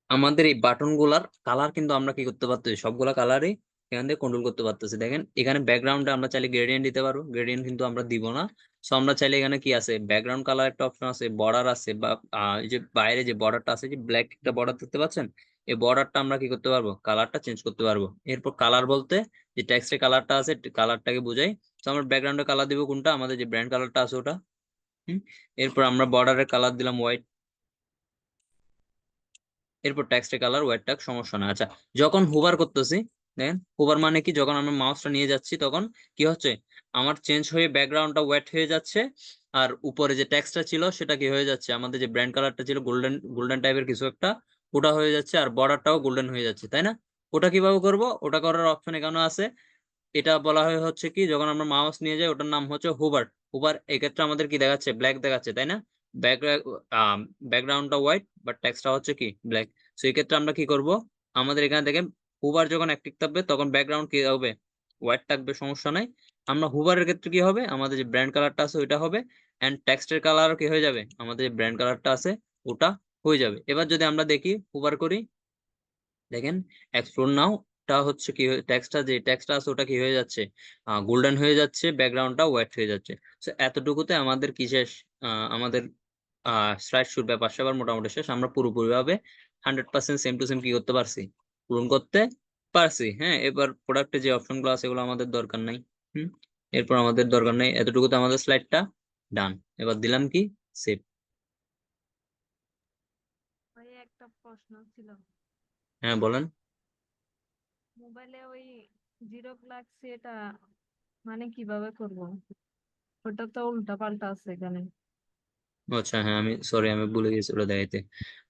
আমাদের এই বাটন গুলার কালার কিন্তু আমরা কি করতে পারতেছি, সবগুলা কালারই এখান থেকে কন্ট্রোল করতে পারতেছি। দেখেন এখানে ব্যাকগ্রাউন্ডে আমরা চাইলে গ্রেডিয়েন্ট দিতে পারবো, গ্রেডিয়েন্ট কিন্তু আমরা দিব না। সো আমরা চাইলে এখানে কি আছে, ব্যাকগ্রাউন্ড কালার একটা অপশন আছে, বর্ডার আছে, বা এই যে বাইরে যে বর্ডারটা আছে, যে ব্ল্যাক একটা বর্ডার দেখতে পাচ্ছেন, এই বর্ডারটা আমরা কি করতে পারবো, কালারটা চেঞ্জ করতে পারবো। এরপর কালার বলতে যে টেক্সটের কালারটা আছে, কালারটাকে বোঝাই। তো আমরা ব্যাকগ্রাউন্ডে কালার দিব কোনটা, আমাদের যে ব্র্যান্ড কালারটা আছে ওটা। এরপর আমরা বর্ডারের কালার দিলাম হোয়াইট, এরপর টেক্সটের কালার হোয়াইট টাক, সমস্যা না। আচ্ছা, যখন হোভার করতেছি, দেখেন হোভার মানে কি, যখন আমরা মাউসটা নিয়ে যাচ্ছি তখন কি হচ্ছে, আমার চেঞ্জ হয়ে ব্যাকগ্রাউন্ডটা হোয়াইট হয়ে যাচ্ছে, আর উপরে যে টেক্সটটা ছিল সেটা কি হয়ে যাচ্ছে, আমাদের যে ব্র্যান্ড কালারটা ছিল গোল্ডেন গোল্ডেন টাইপের কিছু একটা, ওটা হয়ে যাচ্ছে, আর বর্ডারটাও গোল্ডেন হয়ে যাচ্ছে, তাই না? ওটা কিভাবে করব, ওটা করার অপশন এখানে আছে। এটা বলা হয় হচ্ছে কি, যখন আমরা মাউস নিয়ে যাই ওটার নাম হচ্ছে হুবার। হুবার এক্ষেত্রে আমাদের কি দেখাচ্ছে, ব্ল্যাক দেখাচ্ছে, তাই না? ব্যাকগ্রাউন্ডটা হোয়াইট বাট টেক্সটটা হচ্ছে কি ব্ল্যাক। সো এই ক্ষেত্রে আমরা কি করব, আমাদের এখানে দেখেন হুবার যখন অ্যাক্টিভ থাকবে তখন ব্যাকগ্রাউন্ড কি হবে, হোয়াইট থাকবে, সমস্যা নাই। আমরা হুবারের ক্ষেত্রে কি হবে, আমাদের যে ব্র্যান্ড কালারটা আছে ওইটা হবে, এন্ড টেক্সটের কালার কি হয়ে যাবে, আমাদের যে ব্র্যান্ড কালারটা আছে ওটা হয়ে যাবে। এবার যদি আমরা দেখি হুবার করি, দেখেন এক্সপ্লোর নাও টা হচ্ছে কি, টেক্সটটা যে টেক্সটটা আছে ওটা কি হয়ে যাচ্ছে, গোল্ডেন হয়ে যাচ্ছে, ব্যাকগ্রাউন্ডটা হোয়াইট হয়ে যাচ্ছে। সো এতটুকুতে আমাদের কি শেষ, আমাদের স্লাইড শুট ব্যাপার স্যাপার মোটামুটি শেষ। আমরা পুরোপুরি ভাবে 100% সেম টু সেম কি করতে পারছি, পূরণ করতে পারছি। হ্যাঁ, এবার প্রোডাক্টে যে অপশন গুলো আছে এগুলো আমাদের দরকার নাই। এরপর আমাদের দরকার নেই, এতটুকুতে আমাদের স্লাইডটা ডান। এবার দিলাম কি সেভ। ভাই একটা প্রশ্ন ছিল, হ্যাঁ বলেন। মোবাইলে ওই জিরো ক্লাক সেটা মানে কিভাবে করব? ওটা তো উল্টা পাল্টা আছে এখানে। আচ্ছা হ্যাঁ, আমি সরি, আমি ভুলে গেছি ওটা দেখাইতে।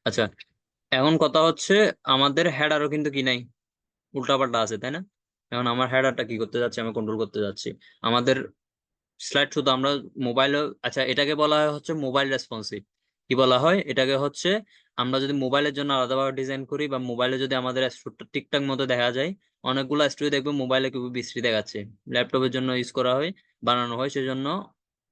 আচ্ছা, এখন কথা হচ্ছে আমাদের হেডারও কিন্তু কি নাই, উল্টাপাল্টা আছে, তাই না? এখন আমার হেডারটা কি করতে যাচ্ছে, আমি কন্ট্রোল করতে যাচ্ছি আমাদের স্লাইড শুধু আমরা মোবাইলে। আচ্ছা, এটাকে বলা হয় হচ্ছে মোবাইল রেসপন্সিভ। কি বলা হয় এটাকে, হচ্ছে আমরা যদি মোবাইলের জন্য আলাদাভাবে ডিজাইন করি, বা মোবাইলে যদি আমাদের স্টোরটা ঠিকঠাক মতো দেখা যায়, অনেকগুলো স্টোরি দেখবে মোবাইলে খুবই বিশ্রী দেখাচ্ছে, ল্যাপটপের জন্য ইউজ করা হয়, বানানো হয়, সেজন্য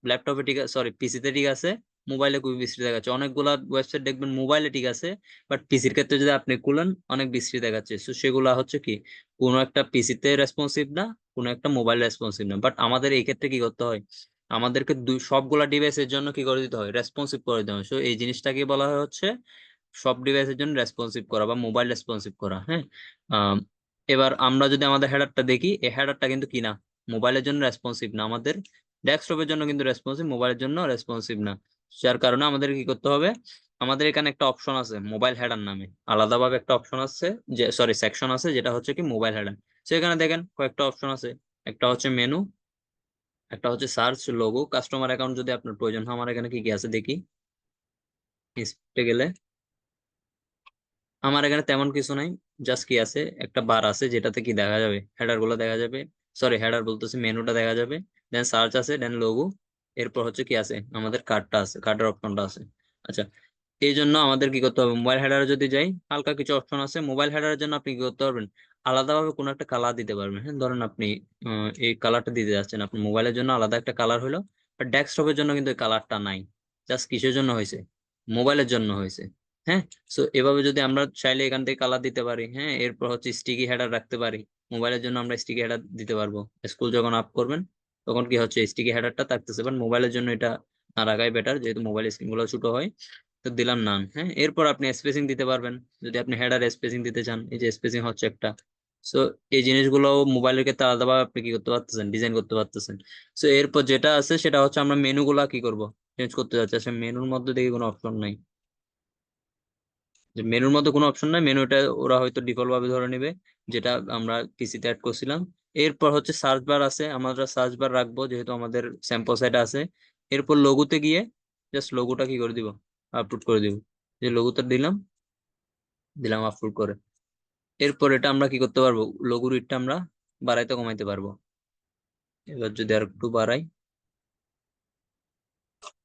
ল্যাপটপে ঠিক আছে, সরি পিসিতে ঠিক আছে, মোবাইলে খুবই বিশ্রী দেখাচ্ছে। অনেকগুলা ওয়েবসাইট দেখবেন মোবাইলে ঠিক আছে, বাট পিসির ক্ষেত্রে যদি আপনি খুলেন অনেক বিশ্রী দেখাচ্ছে। তো সেগুলা হচ্ছে কি, কোনো একটা পিসিতে রেসপন্সিভ না, কোনো একটা মোবাইল রেসপন্সিভ না। বাট আমাদের এই ক্ষেত্রে কি করতে হয়, আমাদেরকে সবগুলা ডিভাইসের জন্য কি করে দিতে হয়, রেসপন্সিভ করে দিতে হয়। সো এই জিনিসটাকে বলা হয় হচ্ছে সব ডিভাইসের জন্য রেসপন্সিভ করা বা মোবাইল রেসপন্সিভ করা। হ্যাঁ, আম, এবার আমরা যদি আমাদের হেডারটা দেখি, এই হেডারটা কিন্তু কি না, মোবাইলের জন্য রেসপন্সিভ না, আমাদের ডেস্কটপের জন্য কিন্তু রেসপন্সিভ, মোবাইলের জন্য রেসপন্সিভ না। যার কারণে আমাদের কি করতে হবে, আমাদের এখানে একটা অপশন আছে মোবাইল হেডার নামে, আলাদাভাবে একটা অপশন আছে, যে সরি সেকশন আছে, যেটা হচ্ছে কি মোবাইল হেডার। সেখানে দেখেন কয়েকটা অপশন আছে, একটা হচ্ছে মেনু, একটা হচ্ছে সার্চ, লোগো, কাস্টমার অ্যাকাউন্ট যদি আপনার প্রয়োজন হয়। আমার এখানে কি কি আছে দেখি, লিস্টে গেলে আমার এখানে তেমন কিছু নাই, জাস্ট কি আছে, একটা বার আছে যেটাতে কি দেখা যাবে, হেডার গুলো দেখা যাবে, সরি হেডার বলতেছি, মেনুটা দেখা যাবে, দেন সার্চ আছে, দেন লোগো, এরপর হচ্ছে কি আছে, আমাদের কার্ডটা আছে, কার্ডের অপশনটা আছে। আচ্ছা, এই জন্য আমাদের কি করতে হবে, মোবাইল হেডারে যদি যাই, হালকা কিছু অপশন আছে মোবাইল হেডারের জন্য। আপনি কি করতে পারবেন, আলাদাভাবে কোনো একটা কালার দিতে পারবেন। হ্যাঁ, ধরেন আপনি এই কালারটা দিতে যাচ্ছেন, আপনি মোবাইলের জন্য আলাদা একটা কালার হলো, বাট ডেস্কটপের জন্য কিন্তু এই কালারটা নাই। জাস্ট কিসের জন্য হয়েছে, মোবাইলের জন্য হয়েছে। হ্যাঁ, সো এভাবে যদি আমরা চাইলে এখান থেকে কালার দিতে পারি। হ্যাঁ, এরপর হচ্ছে স্টিকি হেডার রাখতে পারি, মোবাইলের জন্য আমরা স্টিকি হেডার দিতে পারবো। স্কুল যখন আপ করবেন তখন কি হচ্ছে, স্টিকি হেডারটা থাকতেছে, বাট মোবাইলের জন্য এটা না রাখাই বেটার, যেহেতু মোবাইল স্ক্রিন গুলো ছোট হয়। তো দিলাম নান। হ্যাঁ, এরপর আপনি স্পেসিং দিতে পারবেন, যদি আপনি হেডার স্পেসিং দিতে চান, এই যে স্পেসিং হচ্ছে একটা। সো এই জিনিসগুলো মোবাইলের ক্ষেত্রে আলাদাভাবে আপনি কি করতে পারতেছেন, ডিজাইন করতে পারতেছেন। সো এরপর যেটা আছে সেটা হচ্ছে আমরা মেনু গুলা কি করব, চেঞ্জ করতে যাচ্ছি। আসলে মেনুর মধ্যে দেখি কোনো অপশন নাই, যে মেনুর মধ্যে কোনো অপশন নাই, মেনুটা ওরা হয়তো ডিফল্ট ভাবে ধরে নেবে, যেটা আমরা পিসিতে অ্যাড করছিলাম। এরপর হচ্ছে সার্চ বার আছে, আমরা সার্চ বার রাখবো যেহেতু আমাদের স্যাম্পল সাইট আছে। এরপর লোগোতে গিয়ে জাস্ট লোগোটা কি করে দিব, আপলোড করে দিব, যে লোগোটা দিলাম, দিলাম আপলোড করে। এরপর এটা আমরা কি করতে পারবো, লোগোর ইটটা আমরা বাড়াইতে কমাইতে পারবো। এবার যদি আর একটু বাড়াই,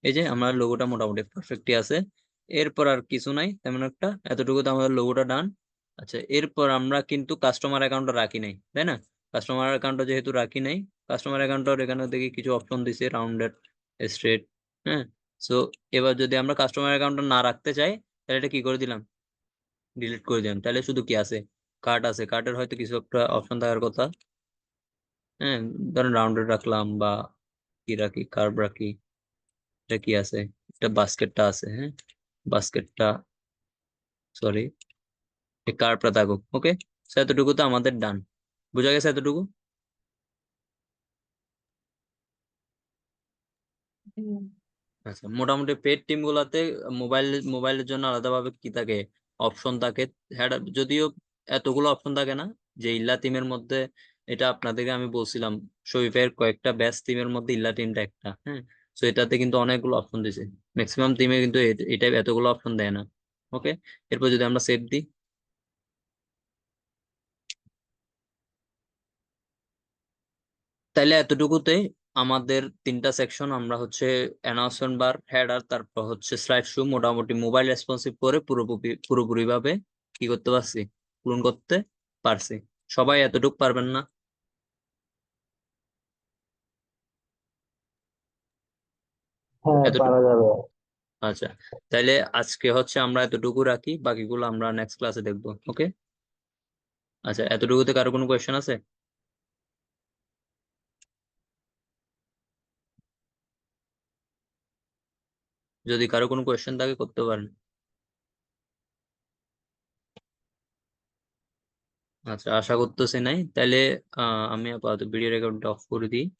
এই যে আমার লোগোটা মোটামুটি পারফেক্টই আছে। এরপর আর কিছু নাই তেমন একটা, এতটুকু তো আমাদের লোগোটা ডান। আচ্ছা, এরপর আমরা কিন্তু কাস্টমার অ্যাকাউন্টটা রাখি নাই, তাই না? কাস্টমার অ্যাকাউন্টটা যেহেতু রাখি নাই, কাস্টমার অ্যাকাউন্টের এখানে দেখি কিছু অপশন দিছে, রাউন্ডেড, স্ট্রেট, হ্যাঁ, সো এবার যদি আমরা কাস্টমার অ্যাকাউন্টটা না রাখতে চাই তাহলে এটা কি করে দিলাম, ডিলিট করে দিলাম। তাহলে শুধু কি আছে, কার্ড আছে, কার্ডের হয়তো কিছু একটা অপশন থাকার কথা। হ্যাঁ, ধরেন রাউন্ডেড রাখলাম বা কি রাখি, কার্ভ রাখি, এটা কি আছে, এটা বাস্কেটটা আছে। হ্যাঁ, বাস্কেটটা, সরি, এই কার্ভটা থাকুক। ওকে, এতটুকু তো আমাদের ডান, বুঝা গেছে এতটুকু। হুম। আচ্ছা, মোটামুটি পেড টিম গুলাতে মোবাইলের জন্য আলাদাভাবে কি থাকে, অপশন থাকে। হ্যাঁ, যদিও এতগুলো অপশন থাকে না। যে ইল্লা টিমের মধ্যে, এটা আপনাদেরকে আমি বলছিলাম, শরীফের কয়েকটা ব্যাচ টিমের মধ্যে ইল্লা টিমটা একটা। হ্যাঁ, তো এটাতে কিন্তু অনেকগুলো অপশন দিছে, ম্যাক্সিমাম টিমে কিন্তু এটা এতগুলো অপশন দেয় না। ওকে, এরপর যদি আমরা সেভ দিই, তাইলে এতটুকুতে আমাদের তিনটা সেকশন আমরা হচ্ছে অ্যানাউন্সমেন্ট বার, হেডার, তারপর হচ্ছে স্লাইড শো মোটামুটি মোবাইল রেসপন্সিভ করে পুরোপুরি ভাবে কি করতে পারছি, পূরণ করতে পারছি। সবাই এতটুকু পারবেন না? হ্যাঁ, এতটুকু, পারা যাবে। আচ্ছা, তাইলে আজকে হচ্ছে আমরা এতটুকু রাখি, বাকিগুলো আমরা নেক্সট ক্লাসে দেখবো। ওকে, আচ্ছা, এতটুকুতে কারো কোনো কোয়েশ্চেন আছে? যদি কারো কোনো কোয়েশ্চেন থাকে করতে পারেন। আচ্ছা, আশা করতেছি নাই। তাইলে আমি আপাতত ভিডিও রেকর্ডটা অফ করে দিই।